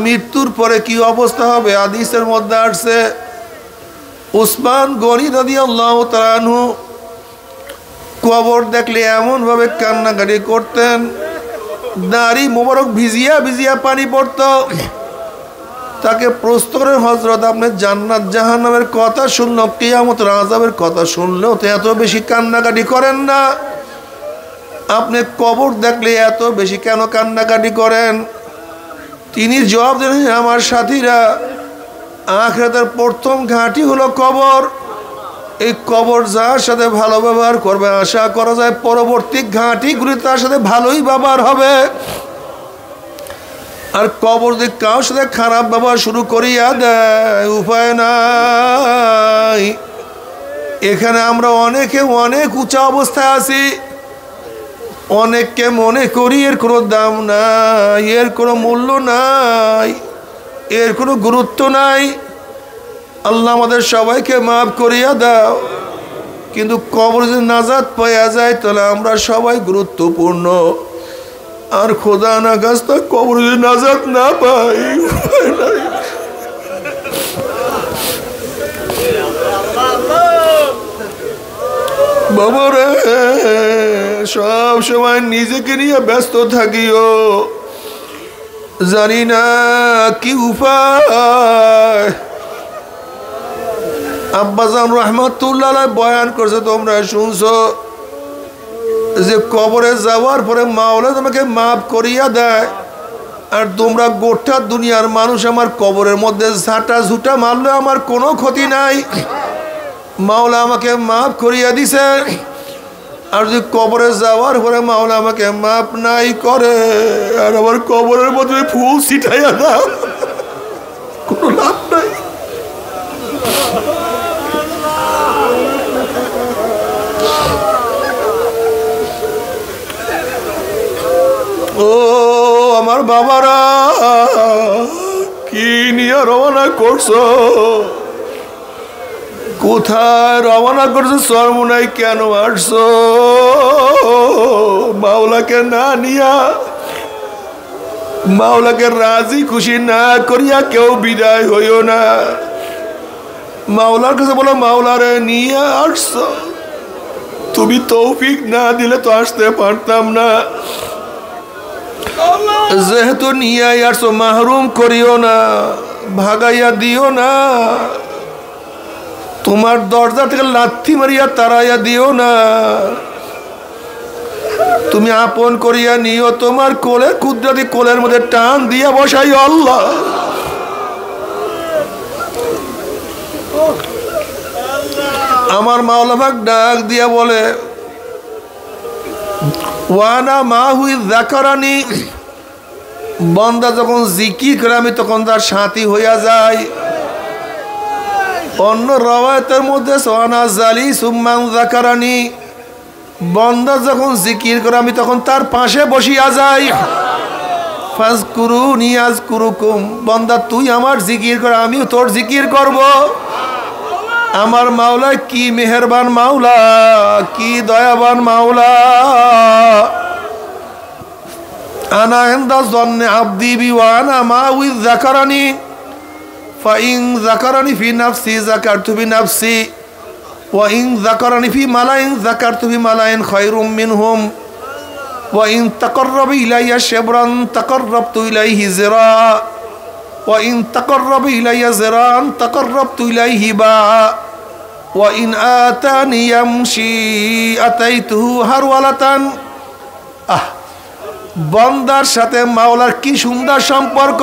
মৃত্যুর পরে কি অবস্থা হবে? হাদিসের মধ্যে আসছে, উসমান গনি রাদিয়াল্লাহু তাআলা আনহু কবর দেখলে এমন ভাবে কান্নাকাটি করতেন, দাড়ি মোবারক ভিজিয়া ভিজিয়া পানি পড়ত। তাকে প্রশ্ন করে, হযরত আপনি জান্নাত জাহান্নামের কথা শুনলো, কিয়ামতের আযাবের কথা শুনলেও তো এত বেশি কান্নাকাটি করেন না, আপনি কবর দেখলে এত বেশি কেন কান্নাকাটি করেন? তিনি জবাব দিলেন, আমার সাথীরা, আখিরাতের প্রথম ঘাঁটি হলো কবর। এই কবর যার সাথে ভালো ব্যবহার করবে, আশা করা যায় পরবর্তী ঘাঁটিগুলি তার সাথে ভালোই ব্যবহার হবে। আর কবর যদি কারোর সাথে খারাপ ব্যবহার শুরু করিয়া দেয়, উপায় নাই। এখানে আমরা অনেকে অনেক উঁচা অবস্থায় আছি, অনেককে মনে করি এর কোনো দাম নাই, এর কোনো মূল্য নাই, এর কোনো গুরুত্ব নাই। আল্লাহ আমাদের সবাইকে মাফ করিয়া দাও। কিন্তু কবর যদি নাজাত পাওয়া যায় তাহলে আমরা সবাই গুরুত্বপূর্ণ। আর খোদা না খাস্তা কবর যদি নাজাত না পাই, বাবারে সব সময় নিজেকে নিয়ে ব্যস্ত থাকিও। জানি না কি উপায়। আব্বাজান রাহমাতুল্লাহ আলাইহি বয়ান করছে, তোমরা শুনছো যে কবরে যাওয়ার পরে মাওলা তোমাকে মাফ করিয়া দেয়। আর তোমরা গোটা দুনিয়ার মানুষ আমার কবরের মধ্যে ঝাঁটা ঝুটা মারলে আমার কোনো ক্ষতি নাই, মাওলা আমাকে মাফ করিয়া দিছে। আর যদি কবরে যাওয়ার পরে মাওলা আমাকে মাফ নাই করে, আর আমার কবরের মধ্যে ফুল ছিটাইয়া দাও, কোনো লাভ নাই। ও আমার বাবারা, কি নিয়ে রওনা করছো? কোথায় রওনা করছো? চরমোনাই কেন আসছো? মাওলাকে না নিয়া, মাওলাকে রাজি খুশি না করিয়া কেউ বিদায় হইও না। মাওলার কাছে বলো, মাওলারে নিয়ে আসছো, তুমি তৌফিক না দিলে তো আসতে পারতাম না। যেহেতু নিয়ে আসছো, মাহরুম করিও না, ভাগাইয়া দিও না, তোমার দরজা থেকে লাথি মারিয়া তাড়াইয়া দিও না। তুমি আপন করিয়া নিও, তোমার কোলে কুদরতি কোলের মধ্যে টান দিয়া বসাই। আল্লাহ আমার মাওলা পাক ডাক দিয়া বলে, ওয়ানা মাহুই যাকারানি, বান্দা যখন জিকির করে আমি তখন তার সাথী হইয়া যাই। অন্য রওয়ায়াতের মধ্যে ওয়ানা জালিসুম মান যাকারানি, বান্দা যখন জিকির করে আমি তখন তার পাশে বসিয়া যাই। ফাজকুরুনি আযকুরুকুম, বান্দা তুই আমার জিকির কর আমিও তোর জিকির করব। আমার মাওলা কি মেহেরবান মাওলা, কি দয়াবান মাওলা। আনা ইনদা যন্নি আবদি বি ওয়া আনা মাউই যাকারানি ফাইন যাকারানি ফি নাফসি যাকারতু বি নাফসি ওয়া ইন যাকারানি ফি মালাইন যাকারতু বি মালাইন খায়রুম মিনহুম ওয়া ইন তাকাররাবা ইলাইয়া শিবরান তাকাররাবতু ইলাইহি যিরা ওয়া ইন তাকাররাবা ইলাইয়া যিরান তাকাররাবতু ইলাইহি বা ওয়া ইন আতানি ইয়ামশি আতাইতুহু হারওয়ালাতান। বান্দার সাথে মাওলার কি সুন্দর সম্পর্ক।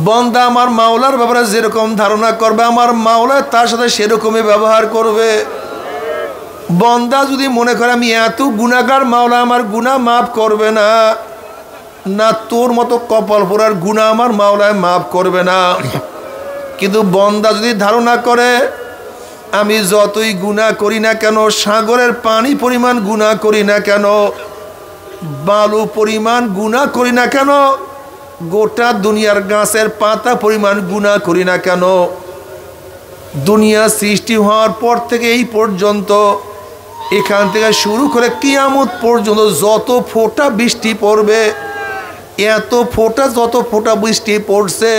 বান্দা আমার মাওলার ব্যাপারে যেরকম ধারণা করবে আমার মাওলা তার সাথে সেরকমই ব্যবহার করবে। বান্দা যদি মনে করে আমি এত গুনাহগার, মাওলা আমার গুনাহ মাফ করবে না, না তোর মতো কপাল পোড়ার গুনাহ আমার মাওলায় মাফ করবে না। কিন্তু বান্দা যদি ধারণা করে আমি যতই গুনাহ করি না কেন, সাগরের পানি পরিমাণ গুনাহ করি না কেন, বালু পরিমাণ গুনাহ করি না কেন, গোটা দুনিয়ার গাছের পাতা পরিমাণ গুনাহ করি না কেন, দুনিয়া সৃষ্টি হওয়ার পর থেকে এই পর্যন্ত এখান থেকে শুরু করে কিয়ামত পর্যন্ত যত ফোঁটা বৃষ্টি পড়বে, এত ফোঁটা যত ফোঁটা বৃষ্টি পড়ছে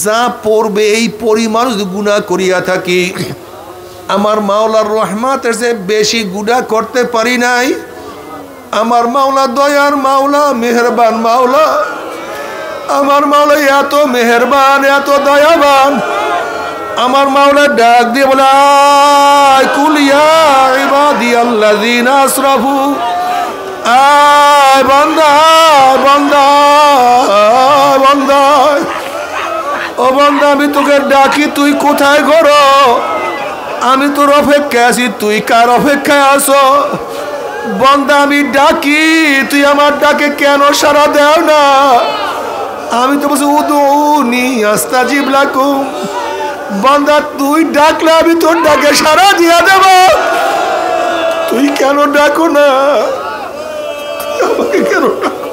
যা পড়বে এই পরিমাণ যদি গুনাহ করিয়া থাকি, আমার মাওলার রহমতের যে বেশি গুনাহ করতে পারি নাই। আমার মাওলা দয়ার মাওলা, মেহেরবান মাওলা। আমার মাওলা এত মেহেরবান, এত দয়াবান। আমার মাওলা ডাক দিয়ে বলে কুল ইয়া ইবাদিয়াল্লাযিনা আসরাফু, আয় বান্দা বান্দা বান্দা, ও বান্দা আমি তোকে ডাকি তুই কোথায় গরো, আমি তোর অপেক্ষায় আছি, তুই কার অপেক্ষায় আসো। বান্দা আমি ডাকি তুই আমার ডাকে কেন সাড়া দেও না। আমি তো বলছি উদুনি আস্তাজিব লাকুম, বান্দা তুই ডাকলে আমি তোর ডাকে সাড়া দিয়া দেব, তুই কেন ডাকো না, আমাকে কেন ডাকো।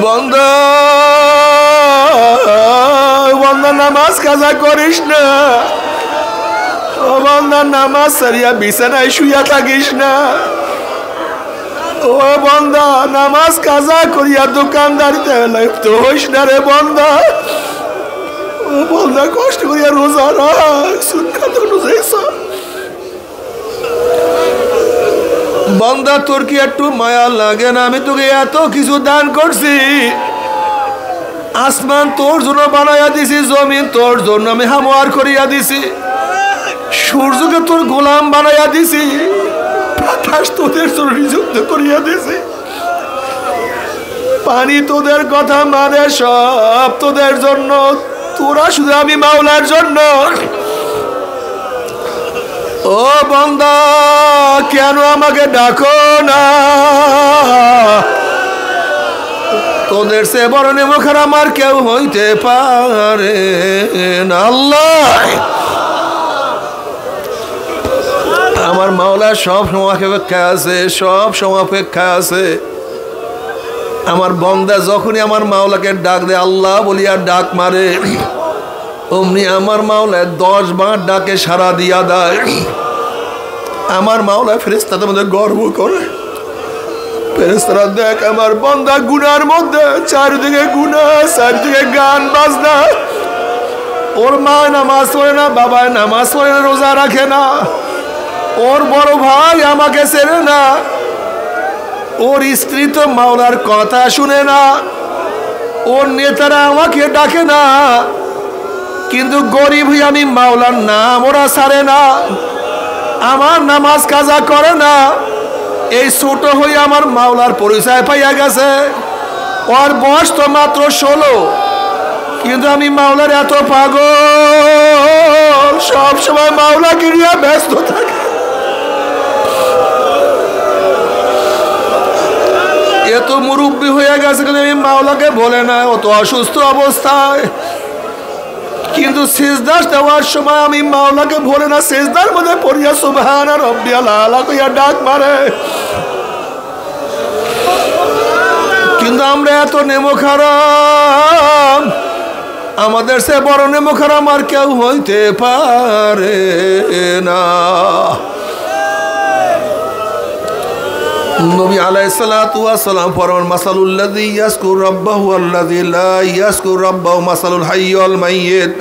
বান্দা বান্দা নামাজ কাজা করিস না, ও বান্দা নামাজ সারিয়া বিছানায় শুইয়া থাকিস না, ও বান্দা নামাজ কাজা করিয়া দোকানদারিতে লিপ্ত হইস না রে বান্দা। ও বান্দা কষ্ট করিয়া রোজা রাখ, সুন্নাত অনুযায়ী চল। বান্দা তোর কি একটু মায়া লাগে না? আমি তোকে এত কিছু দান করছি, আসমান তোর জন্য বানাইয়া দিছি, জমিন তোর জন্য আমি হামোয়ার করিয়া দিছি, সূর্যকে তোর গোলাম বানাইয়া দিছি, বাতাস তোদের জন্য নিযুক্ত করিয়া দিছি, পানি তোদের কথা মানে সব তোদের জন্য, তোরা শুধু আমি মাওলার জন্য। ও বান্দা কেন আমাকে ডাকো না? তোদের সে বড় নেমুখার আমার কেউ হইতে পারে না। আল্লাহ আমার মাওলা সব সময় অপেক্ষা আছে, সব সময় অপেক্ষা আছে। আমার বান্দা যখনই আমার মাওলাকে ডাক দেয়, আল্লাহ বলিয়া ডাক মারে, অমনি আমার মাওলা 10 বার ডাকে সাড়া দিয়া দেয়। আমার মাওলা ফেরেশতাদের মধ্যে গর্ব করে, ফেরেশতারা দেখ আমার বান্দা গুনার মধ্যে, চারিদিকে গুনাহ, চারিদিকে গান বাজনা, ওর মা নামাজ পড়ে না, বাবা নামাজ পড়ে না, রোজা রাখে না, ওর বড় ভাই আমাকে চেনে না, ওর স্ত্রী তো মাওলার কথা শুনে না, ওর নেতারা আমাকে ডাকে না, কিন্তু গরিব হই আমি মাওলার নাম ওরা ছাড়ে না, আমার নামাজ কাজা করে না, এই ছোট হই আমার মাওলার পরিচয় পাইয়া গেছে, ওর বয়স তো মাত্র 16, কিন্তু আমি মাওলার এত পাগল, সব সময় মাওলাকে নিয়ে ব্যস্ত থাকে। এত মুরব্বী হয়ে গেছে কিন্তু এই মাওলাকে বলে না, অত অসুস্থ অবস্থায়, কিন্তু সিজদা দেওয়ার সময় আমি মাওলাকে বলে না, সিজদার মধ্যে পড়িয়া সুবহানা রাব্বিয়াল আলা কইয়া ডাক মারে। কিন্তু আমরা এত নেমো খারাপ, আমাদের সে বড় নেমো খারাপ আর কেউ হইতে পারে না। নবী আলাইহিস সালাতু ওয়াস সালাম ফরমান মাসালুল লাযী ইয়াসকুর রাব্বাহু আল্লাযী লা ইয়াসকুর রাব্বাহু মাসালুল হাইয়্যি ওয়াল মাইয়িত।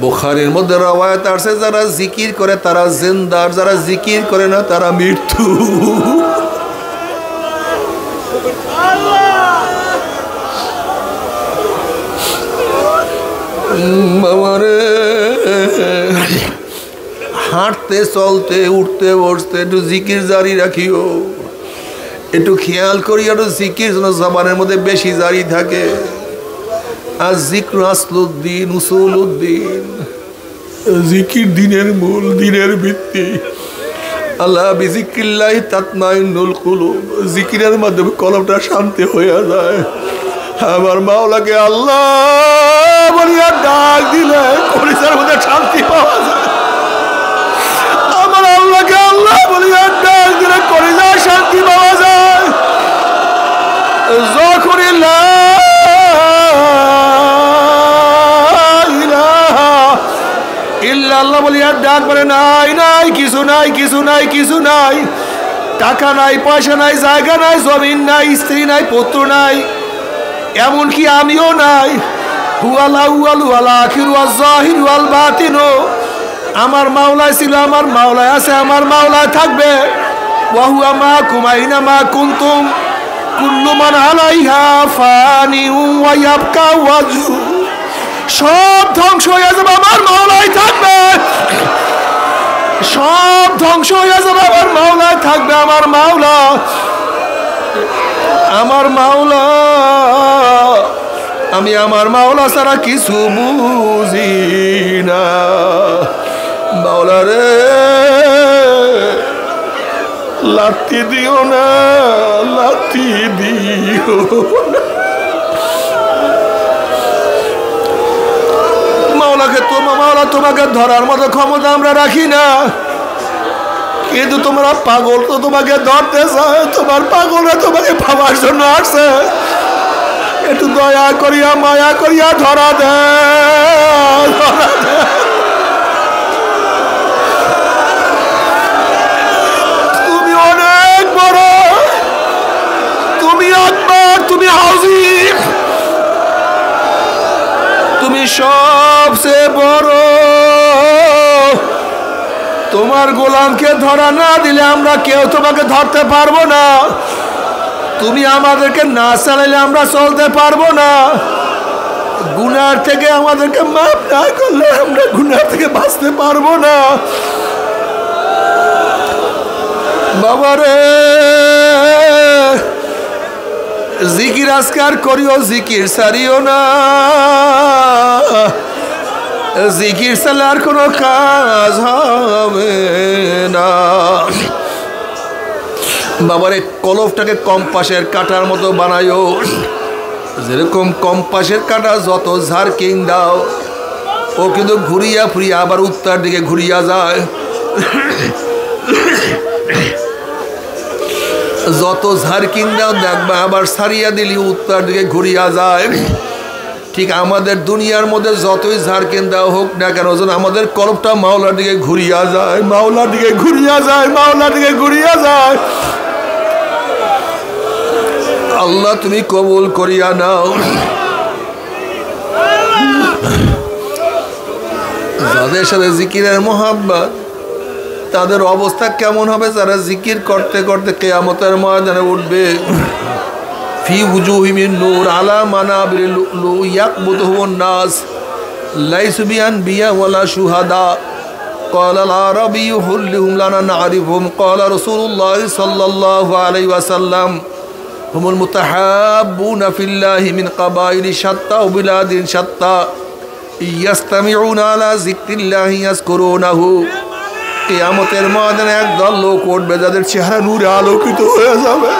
বুখারীর মধ্যে রওয়ায়াত আছে, যারা জিকির করে তারা জিন্দা, আর যারা জিকির করে না তারা মৃত্যু। বাবারে, হাঁটতে চলতে উঠতে বসতে একটু জিকির জারি রাখিও, একটু খেয়াল করি একটু জিকির যেন জবানের মধ্যে বেশি জারি থাকে। আর জিক্র আসলুদ্দিন উসুলুদ্দিন, জিকির দিনের মূল, দিনের ভিত্তি। আল্লাহ বিজিক্রিল্লাহি তাতমাইন্নুল কুলুব, জিকিরের মাধ্যমে কলবটা শান্তি হয়ে যায়। আমার মাওলাকে আল্লাহ বলিয়া ডাক দিলে কলিজার মধ্যে শান্তি পাওয়া যায়। আমার আল্লাহকে আল্লাহ বলিয়া ডাক দিলে কলিজায় শান্তি পাওয়া যায়। যখন লা ইলাহা ইল্লাল্লাহ বলিয়া ডাক বলে নাই নাই কিছু নাই, কিছু নাই, কিছু নাই, টাকা নাই, পয়সা নাই, জায়গা নাই, জমিন নাই, স্ত্রী নাই, পুত্র নাই, এমনকি আমিও নাই। হুয়াল আউয়াল ওয়াল আখির ওয়াল যাহির ওয়াল বাতিন, আমার মাওলা ছিল, আমার মাওলা আছে, আমার মাওলা থাকবে। ওয়া হুয়া মাকুম আইনা মা কুনতুম কুল্লু মান আলাইহা ফানি ওয়া ইয়াবকা ওয়াজহু, সব ধ্বংস হয়ে যাবে, আমার মাওলাই থাকবে। সব ধ্বংস হয়ে যাবে, আমার মাওলাই থাকবে। আমার মাওলা, আমার মাওলা, আমি আমার মাওলা ছাড়া কিছু বুঝি না। মাওলা রে, লাথি দিও না, লাথি দিও না। মাওলাকে মাওলা তোমাকে ধরার মতো ক্ষমতা আমরা রাখি না, কিন্তু তোমরা পাগল তো তোমাকে ধরতে চায়, তোমার পাগলরা তোমাকে পাওয়ার জন্য আসছে। একটু দয়া করিয়া মায়া করিয়া ধরা দে, ধরা দে। তুমি অনেক বড়, তুমি আকবার, তুমি আযীম, তুমি সবচেয়ে বড়। তোমার গোলামকে ধরা না দিলে আমরা কেউ তোমাকে ধরতে পারবো না। তুমি আমাদেরকে না চালাইলে আমরা চলতে পারবো না। গুনার থেকে আমাদেরকে মাফ না করলে আমরা গুনার থেকে বাঁচতে পারবো না। বাবারে, জিকির আজকার করিও, জিকির সারিও না। জিকির সালার কোনো কাজ হবে না। বাবারে, কলবটাকে কম্পাসের কাঁটার মতো বানায়ও। যেরকম কম্পাসের কাঁটা যত ঝাড়কিং দাও, ও কিন্তু ঘুরিয়া ফুরিয়া আবার উত্তর দিকে ঘুরিয়া যায়। যত ঝাড়কিং দাও দেখবা আবার সারিয়া দিলি উত্তর দিকে ঘুরিয়া যায়। ঠিক আমাদের দুনিয়ার মধ্যে যতই ঝাড়কিং দাও হোক না কেন, যেন আমাদের কলবটা মাওলার দিকে ঘুরিয়া যায়, মাওলার দিকে ঘুরিয়া যায়, মাওলার দিকে ঘুরিয়া যায়। আল্লাহ তুমি কবুল করিয়া নাও। যাদের সাথে জিকিরের মোহাব্বত, তাদের অবস্থা কেমন হবে? যারা জিকির করতে করতে কিয়ামতের ময়দানে উঠবে। ফি উজুহিমিন নূর আলা মানাবির লুলু ইয়াকবুতুহুন নাস লাইসু বিআনবিয়া ওয়ালা শুহাদা قال العربي حلهم لنا نعرفهم قال رسول الله صلى الله عليه وسلم هم المتحابون في الله من قبائل شتى وبلاد شتى ইয়াস্তামিউনা আলা যিকরিল্লাহি ইয়াযকুরুনাহু। কিয়ামতের ময়দানে একদল লোক উঠবে যাদের চেহারা নূরে আলোকিত হয়ে যাবে,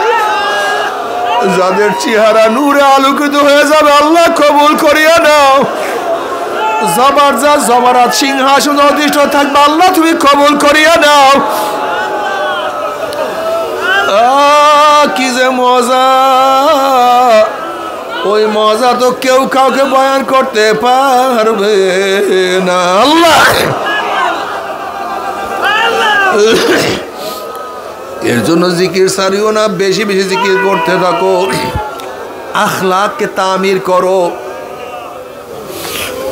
যাদের চেহারা নূরে আলোকিত হয়ে যাবে। আল্লাহ কবুল করিয়া নাও। জবরদস্ত জবরাত সিংহাসন অধিষ্ঠ থাকবে, আল্লাহ তুমি কবুল করিয়া নাও। কি যে মজা, ওই মজা তো কেউ কাউকে বয়ান করতে পারবে না। আল্লাহ এর জন্য জিকির ছাড়িও না, বেশি বেশি জিকির করতে থাকো, আখলাককে তামির করো,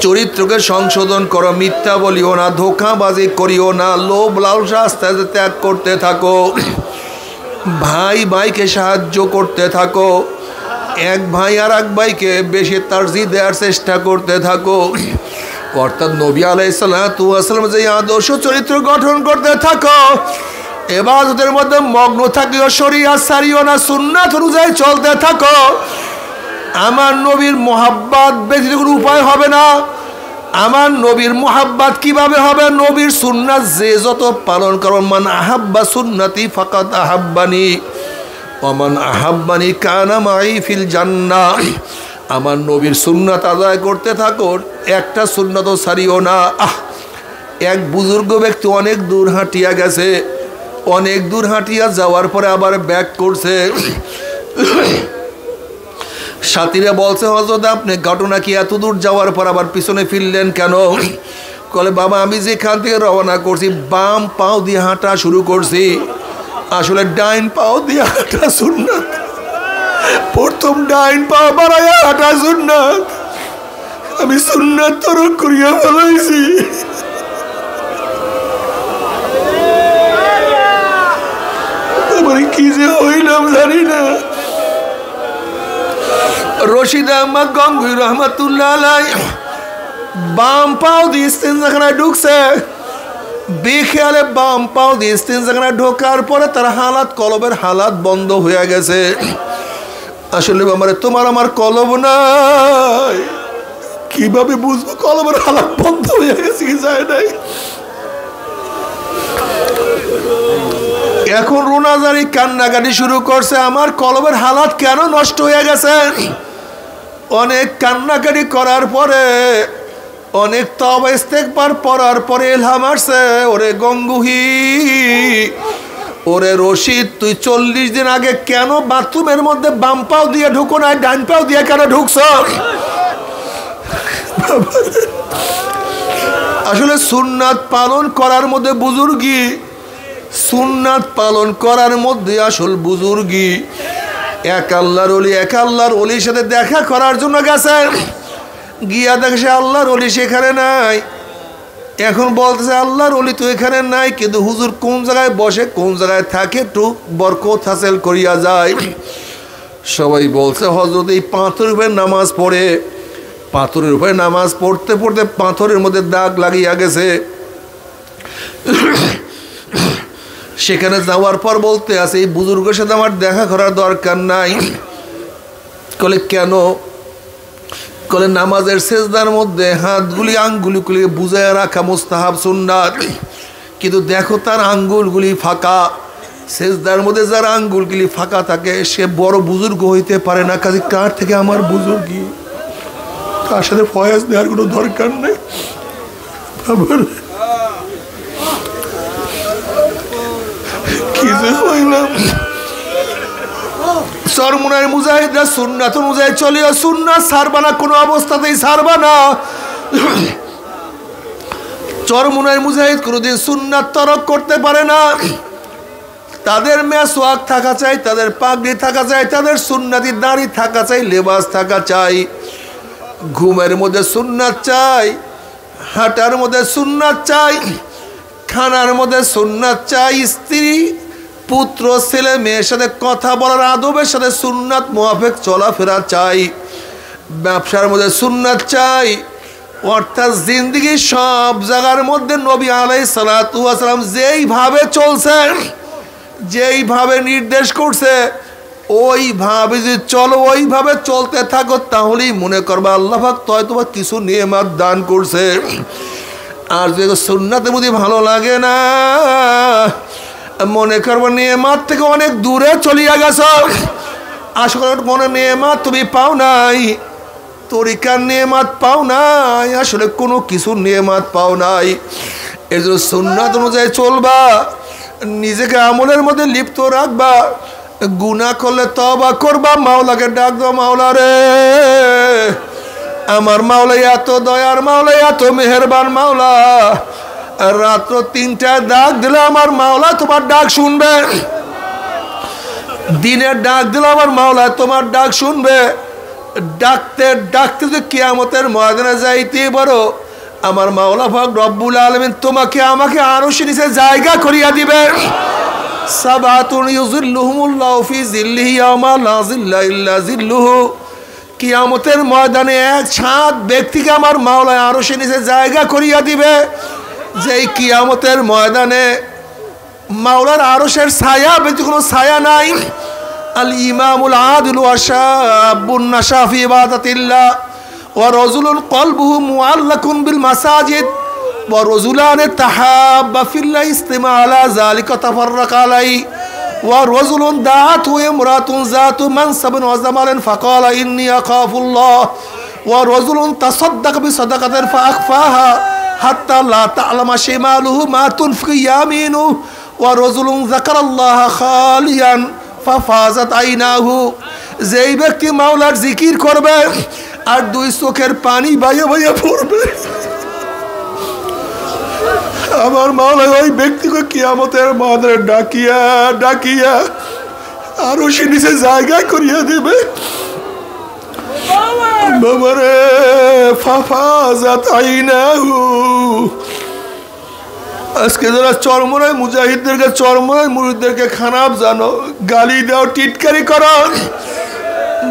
চরিত্রকে সংশোধন করো, মিথ্যা বলিও না, ধোঁকাবাজি করিও না, লোভ লালসা আস্তে আস্তে ত্যাগ করতে থাকো, ভাই ভাইকে সাহায্য করতে থাকো, এক ভাই আর এক ভাইকে বেশি তারজিহ দেওয়ার চেষ্টা করতে থাকো। অর্থাৎ নবী আলাইহিস সালাতু ওয়াস সালাম যে আদর্শ চরিত্র গঠন করতে থাকো, ইবাদতের মধ্যে মগ্ন থাকিও, শরিয়াত ছাড়িও না, সুন্নাত অনুযায়ী চলতে থাকো। আমার নবীর মোহাব্বত ব্যতীত কোনো উপায় হবে না। আমার নবীর মোহাব্বত কিভাবে হবে? নবীর সুন্নাত যে যত পালন করো, মান আহাব্বা সুন্নতি ফাকাত আহাব্বানি ওয়া মান আহাব্বানি কানা মাই ফিল জান্নাহ। আমার নবীর সুন্নাত আদায় করতে থাকো, একটা সুন্নাতও ছাড়িও না। এক বুজুর্গ ব্যক্তি অনেক দূর হাঁটিয়া গেছে, অনেক দূর হাঁটিয়া যাওয়ার পরে আবার ব্যাক করছে। সাথীরা বলছে, হযরত আপনি ঘটনা কি, এত দূর যাওয়ার পর আবার পিছনে ফিরলেন কেন? বলে, বাবা আমি যেখান থেকে রওনা করছি বাম পাও দিয়ে হাঁটা শুরু করছি, আসলে ডাইন পাও দিয়ে হাঁটা সুন্নাত। প্রথম ডাইন পাও বাড়াইয়া হাঁটা সুন্নাত, আমি সুন্নাত তরক করিয়া ফেলাইছি। কি যে হইলাম জানি না। রশিদ আহমদ গঙ্গুই রহমাতুল্লাহ আলাইহি বাম পাও দিয়ে ইস্তেঞ্জাখানায় ঢুকছে, বেখেয়ালে বাম পাও দিয়ে ইস্তেঞ্জাখানায় ঢোকার পরে তার হালাত, কলবের হালাত বন্ধ হয়ে গেছে। আসলে বাবারে তোমার আমার কলব নাই, কিভাবে বুঝবো কলবের হালাত বন্ধ হয়ে গেছে কি যায় নাই? এখন রোনাজারি কান্নাকাটি শুরু করছে, আমার কলবের হালাত কেন নষ্ট হয়ে গেছে? অনেক কান্নাকাটি করার পরে, অনেক তওবা ইস্তেগফার পড়ার পরে ইলহাম আসছে, ওরে গঙ্গুহি, ওরে রশিদ, তুই 40 দিন আগে কেন বাথরুমের মধ্যে বাম পাও দিয়ে ঢুকো না, ডান পাও দিয়ে কেন ঢুকছ? আসলে সুন্নাত পালন করার মধ্যে বুজুর্গি, সুন্নাত পালন করার মধ্যে আসল বুজুর্গি। এক আল্লাহর ওলির সাথে দেখা করার জন্য গেছে, গিয়া দেখে আল্লাহর ওলি সেখানে নাই। এখন বলতেছে আল্লাহর ওলি তো এখানে নাই, কিন্তু হুজুর কোন জায়গায় বসে, কোন জায়গায় থাকে, একটু বরকত হাসিল করিয়া যায়। সবাই বলছে হযরত এই পাথরের উপরে নামাজ পড়ে, পাথরের উপরে নামাজ পড়তে পড়তে পাথরের মধ্যে দাগ লাগিয়া গেছে। সেখানে যাওয়ার পর বলতে আছে, এই বুজুর্গের সাথে আমার দেখা করার দরকার নাই। কলে কেন? কলে নামাজের সেজদার মধ্যে হাতগুলি আঙ্গুলগুলি বুঝায় রাখা মুস্তাহাব সুন্নাত, কিন্তু দেখো তার আঙ্গুলগুলি ফাঁকা। সেজদার মধ্যে যার আঙ্গুলগুলি ফাঁকা থাকে সে বড় বুজুর্গ হইতে পারে না। কাজে কার থেকে আমার বুজুর্গি, তার সাথে ফয়েজ দেওয়ার কোনো দরকার নেই। কি যে হইলাম। চরমুনার মুজাহিদরা সুন্নাত অনুযায়ী চলিও, সুন্নাত ছাড়বা না, কোনো অবস্থাতেই ছাড়বা না। চরমুনার মুজাহিদ কোনোদিন সুন্নাত তরক করতে পারে না। তাদের মেসওয়াক থাকা চাই, তাদের পাগড়ি থাকা চাই, তাদের সুন্নাতি দাড়ি থাকা চাই, লেবাস থাকা চাই, ঘুমের মধ্যে সুন্নাত চাই, হাঁটার মধ্যে সুন্নাত চাই, খানার মধ্যে সুন্নাত চাই, স্ত্রী পুত্র ছেলে মেয়ের সাথে কথা বলার আদবের সাথে সুন্নাত মুআফিক চলাফেরা চাই, ব্যবসার মধ্যে সুন্নাত চাই। অর্থাৎ জিন্দেগির সব জায়গার মধ্যে নবী আলাইহিস সালাতু ওয়াস সালাম যেইভাবে চলছে, যেইভাবে নির্দেশ করছে, ওইভাবে যদি চলো, ওইভাবে চলতে থাকো, তাহলেই মনে করবা আল্লাহ পাক হয়তো কিছু নিয়ামত দান করছে। আর যদি সুন্নাতের মধ্যে ভালো লাগে না, মনে করবো নিয়ামত থেকে অনেক দূরে চলিয়া গেছ। আসলে কোনো নিয়ামত তুমি পাও নাই, তরিকার নিয়ামত পাও নাই, আসলে কোনো কিছু নিয়ামত পাও নাই। এর জন্য সুন্নাত অনুযায়ী চলবা, নিজেকে আমলের মধ্যে লিপ্ত রাখবা। গুনাহ করলে তওবা করবা, মাওলাকে ডাক দাও, মাওলা রে আমার মাওলা এত দয়ার মাওলা, এত মেহেরবান মাওলা, রাত্র 3টায় ডাক দিলে আমার মাওলা তোমার ডাক শুনবে, দিনের ডাক দিলে আমার মাওলা তোমার ডাক শুনবে। ডাকতে ডাকতে যদি কিয়ামতের ময়দানে যাইতে পারো, আমার মাওলা পাক রব্বুল আলামিন তোমাকে আমাকে আরশের নিচে জায়গা করিয়া দিবে। সাবাতুন ইউযিল্লুহুমুল্লাহু ফি যিল্লিহি ইয়াওমা লা যিল্লা ইল্লা যিল্লুহু। কিয়ামতের ময়দানে 7 ব্যক্তিকে আমার মাওলা আরশের নিচে জায়গা করিয়া দিবে। যেই কিয়ামতের ময়দানে মাওলার আরশের ছায়া ব্যতীত কোনো ছায়া নাই। আল ইমামুল আদিল ওয়া শাবুন নাশা ফি ইবাদাতিল্লাহ ওয়া রাজুলুন কলবুহু মুআল্লাকুন বিল মাসাজিদ ওয়া রাজুলান তাহাব্বা ফিল্লাহ ইসতামা আলা যালিকা তাফাররাকা আলাইহি ওয়া রাজুলুন দাআতু ইমরাতুন যাতু মানসাবিন ওয়া জামালিন ফাকালা ইন্নী আখাফুল্লাহ ওয়া রাজুলুন তাসাদদাকা বিসাদাকাতিন ফাআখফাহা হাত্তা লা তা'লামা শিমালুহু মা তুনফিকু ইয়ামিনুহু ওয়া রাজুলুন যাকারাল্লাহা খালিয়ান ফাফাজাত আইনাহু। যেই ব্যক্তি মাওলার জিকির করবে আর 2 চোখের পানি বাইয়া বাইয়া পড়বে, আমার মাওলা ওই ব্যক্তিকে কিয়ামতের ময়দানে ডাকিয়া ডাকিয়া আরশের নিচে জায়গা করিয়া দিবে। বাবারে ফাফাজাত আইনাহু। আজকে যারা চরমরাই মুজাহিদদেরকে, চরমরাই মুরিদদেরকে খারাপ জানো, গালি দাও, টিটকারি করো,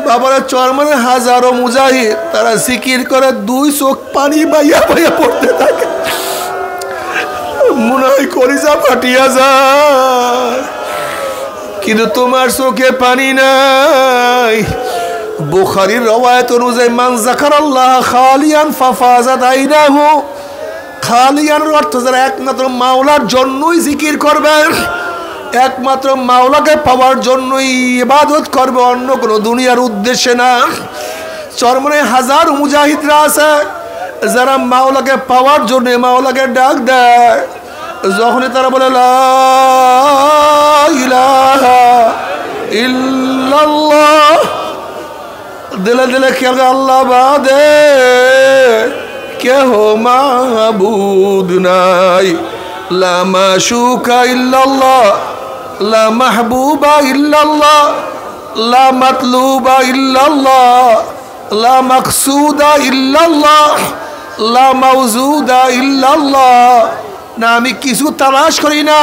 বাবারা চরমরাই হাজারো মুজাহিদ তারা জিকির করে 2 চোখ পানি বাইয়া বাইয়া পড়তে থাকে, মনে হয় কলিজা ফাটিয়া যায়, কিন্তু তোমার চোখে পানি নাই। বুখারীর রওয়ায়াত অনুযায়ী মান যাকারাল্লাহ খালিয়ান ফাফাজাত আইনাহু। খালিয়ানের অর্থ যারা একমাত্র মাওলার জন্যই জিকির করবে, একমাত্র মাওলাকে পাওয়ার জন্যই ইবাদত করবে, অন্য কোনো দুনিয়ার উদ্দেশ্যে না। চরমনে হাজার মুজাহিদরা আছে যারা মাওলাকে পাওয়ার জন্য মাওলাকে ডাক দেয়। যখনই তারা বলে লা ইলাহা ইল্লাল্লাহ, দিলে দিলে খেয়াল আল্লাহ বাদে কেহ মাবুদ নাই, লা মাশুকা ইল্লাল্লাহ, লা মাহবুবা ইল্লাল্লাহ, লা মাতলুবা ইল্লাল্লাহ, লা মাকসুদা ইল্লাল্লাহ, লা মাউজুদা ইল্লাল্লাহ। না আমি কিছু তালাশ করি না,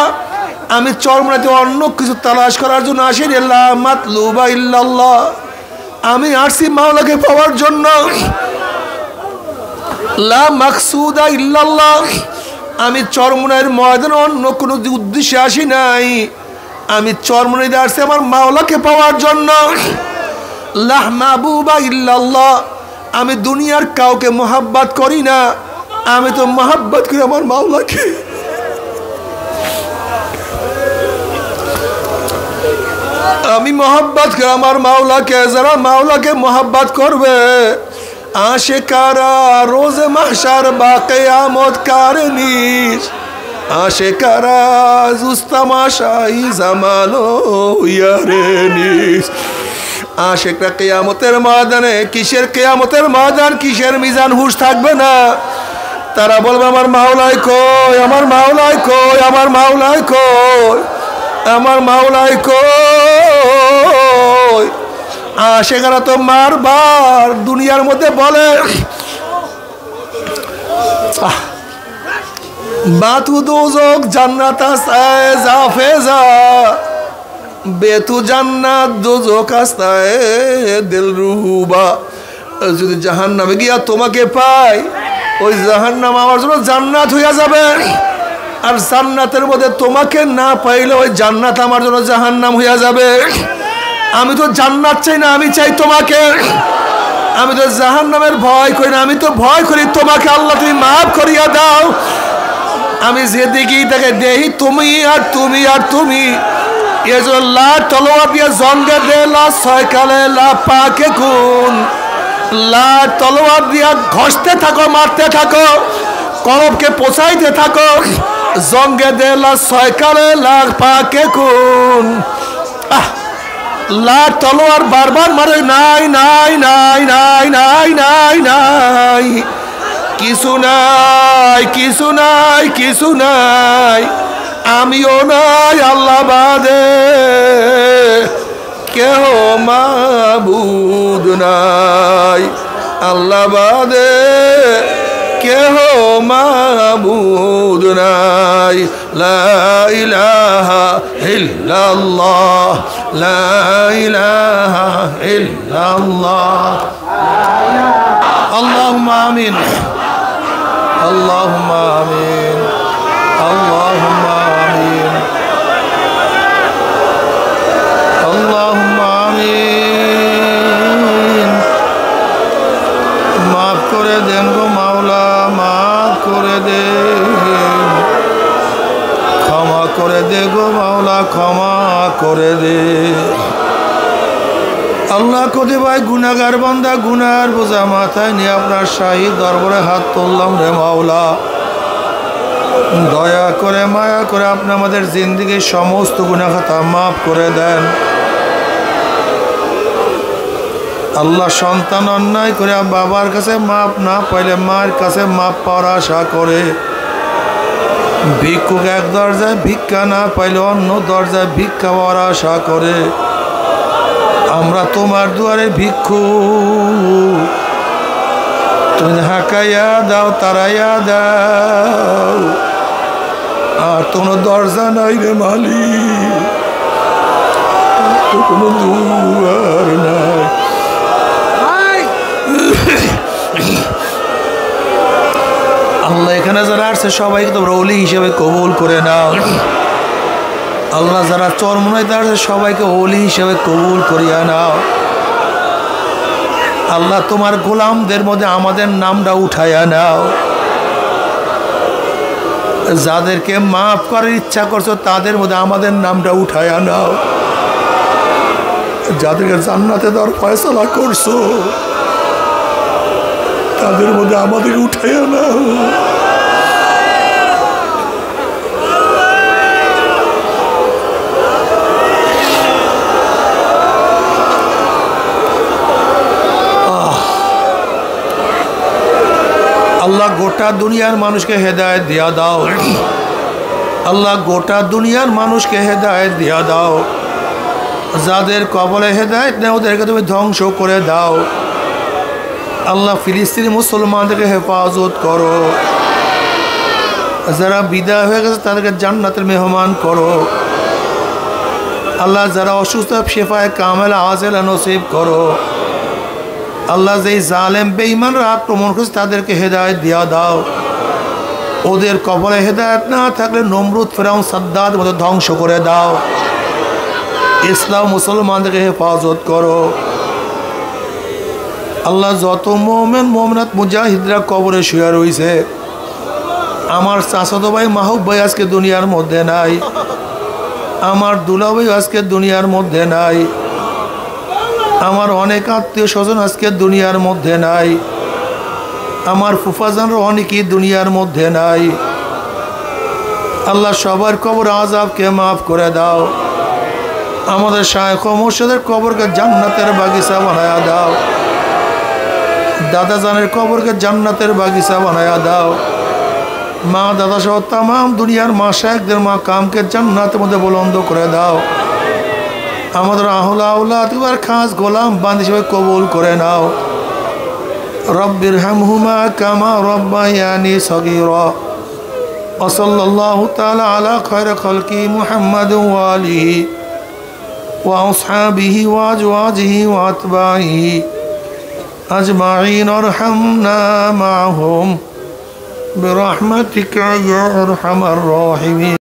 আমি চরমরাতে অন্য কিছু তালাশ করার জন্য আসিনি। লা মাতলুবা ইল্লাল্লাহ, আমি আসছি মাওলাকে পাওয়ার জন্য। লা মাকসুদা ইল্লাল্লাহ, আমি চরমনের ময়দানে অন্য কোনো উদ্দেশ্যে আসি নাই, আমি চরমনাইতে আসছি আমার মাওলাকে পাওয়ার জন্য। লা মাহবুবা ইল্লাল্লাহ, আমি দুনিয়ার কাউকে মোহাব্বত করি না, আমি তো মোহাব্বত করি আমার মাওলাকে। আমি মোহাব্বত করি আমার মাওলাকে। যারা মাওলাকে মোহাব্বত করবে আশেকারা রোজে মাহশার বা কিয়ামত কারনিস, আশেকারা জুস্তামাশাই জামানো ইয়ারেনিস। আশেকরা কিয়ামতের ময়দানে, কিসের কিয়ামতের ময়দান, কিসের মিজান, হুঁশ থাকবে না। তারা বলবে আমার মাওলাই কই, আমার মাওলাই কই, আমার মাওলাই কই, আমার মাওলাই কই। আশেকারা তো মারবার দুনিয়ার মধ্যে বলে বাতু দোজক জান্নাত আস্তায় জাফেজা, বেতু জান্নাত দোজক আস্তায় দিল রুহুবা। যদি জাহান্নামে গিয়া তোমাকে পাই, ওই জাহান্নাম আমার জন্য জান্নাত হইয়া যাবে, আর জান্নাতের মধ্যে তোমাকে না পাইলে ওই জান্নাত আমার জন্য জাহান্নাম হইয়া যাবে। আমি তো জান্নাত চাই না, আমি চাই তোমাকে। আমি তো জাহান্নামের ভয় করি না, আমি তো ভয় করি তোমাকে। আল্লাহ তুমি মাফ করিয়া দাও। আমি যেদিকে তাকে দেই তুমি আর তুমি আর তুমি। এজল্লা তলোয়ার দিয়ে জঙ্গে দে লা ছয়কালে লা পাকে কোন লা তলোয়ার দিয়া ঘষতে থাকো, মারতে থাকো, কলবকে পোছাইতে থাকো। জঙ্গে দে লা ছয়কালে লা পাকে কোন। লা তলোয়ার বারবার মারে, নাই নাই নাই নাই নাই নাই নাই, কিছু নাই কিছু নাই কিছু নাই, আমিও নাই আল্লাহ বাদে কেহ মাবুদ নাই, আল্লাহ বাদে কেহ মাবুদ নাই। লা ইলাহা ইল্লাল্লাহ, লা ইলাহা ইল্লাল্লাহ। আল্লাহুম্মা আমিন, আল্লাহুম্মা আমিন, আল্লাহুম্মা আমিন, আল্লাহুম্মা আমিন। মাফ করে দেন গো মাওলা, মাফ করে দে, ক্ষমা করে দে গো মাওলা, ক্ষমা করে দে। আল্লাহ কোদে ভাই গুনাহগার বান্দা, গুনার বোঝা মাথায় নিয়ে আপনার শাহী দরবারে হাত তুললাম রে মাওলা। দয়া করে মায়া করে আপনি আমাদের জিন্দেগির সমস্ত গুনাহ খাতা মাফ করে দেন। আল্লাহ সন্তান অন্যায় করে বাবার কাছে মাপ না পাইলে মায়ের কাছে মাপ পাওয়ার আশা করে, ভিক্ষুক এক দরজায় ভিক্ষা না পাইলে অন্য দরজায় ভিক্ষা পাওয়ার আশা করে, আমরা তোমার দুয়ারে ভিক্ষু, তুমি হাঁকাইয়া দাও, তারাইয়া দাও, আর কোনো দরজা নাই রে মালিক, কোনো দুয়ার নাই। আল্লাহ এখানে যারা আসছে সবাইকে তোমরা ওলি হিসেবে কবুল করে নাও। আল্লাহ যারা চরমনাইতে আসছে সবাইকে ওলি হিসেবে কবুল করিয়া নাও। আল্লাহ তোমার গোলামদের মধ্যে আমাদের নামটা উঠাইয়া নাও। যাদেরকে মাফ করার ইচ্ছা করছো তাদের মধ্যে আমাদের নামটা উঠাইয়া নাও। যাদেরকে জান্নাতে দেওয়ার ফয়সালা করছো তাদের মধ্যে আমাদের উঠাইয়া নাও। আল্লাহ গোটা দুনিয়ার মানুষকে হেদায়েত দিয়া দাও। আল্লাহ গোটা দুনিয়ার মানুষকে হেদায়েত দিয়া দাও। যাদের কবলে হেদায়েত নেই ওদেরকে তুমি ধ্বংস করে দাও। আল্লাহ ফিলিস্তিনি মুসলমানদেরকে হেফাজত করো। যারা বিদায় হয়ে গেছে তাদেরকে জান্নাতের মেহমান করো। আল্লাহ যারা অসুস্থ শেফায়ে কামেলা আজেলা নসিব করো। আল্লাহ যেই জালেম বেঈমানরা আক্রমণ করছে তাদেরকে হেদায়েত দিয়া দাও। ওদের কবলে হেদায়েত না থাকলে নমরুদ ফেরাউন সাদ্দাদের মতো ধ্বংস করে দাও। ইসলাম মুসলমানদেরকে হেফাজত করো। আল্লাহ যত মোমেন মোমনাত মুজাহিদরা কবরে শুয়ে রয়েছে, আমার চাচাতো ভাই মাহবুব ভাই আজকে দুনিয়ার মধ্যে নাই, আমার দুলা ভাই আজকে দুনিয়ার মধ্যে নাই, আমার অনেক আত্মীয় স্বজন আজকে দুনিয়ার মধ্যে নাই, আমার ফুফাজানরা অনেকেই দুনিয়ার মধ্যে নাই। আল্লাহ সবার কবর আযাবকে মাফ করে দাও। আমাদের শায়খ ও মুর্শিদের কবরকে জান্নাতের বাগিচা বানায়া দাও। দাদা জানের কবরকে জান্নাতের বাগিচা বানায়া দাও। মা দাদা সহ তামাম দুনিয়ার মা শায়খদের মা কামকে জান্নাতের মধ্যে বুলন্দ করে দাও। আমাদের আহলা আওলাদ আর খাস গোলাম বান্দী হিসেবে কবুল করে নাও। রব্বির হামহুমা কামা রব্বায়ানি সগীরা। ওয়া সাল্লাল্লাহু তাআলা আলা খায়রি খালকি মুহাম্মাদ ওয়া আলিহি ওয়া আসহাবিহি ওয়া আজওয়াজিহি ওয়া আতবাইহি আজমাইন আরহামনা মাআহুম বিরহমাতিকা ইয়া আরহামার রাহিমিন।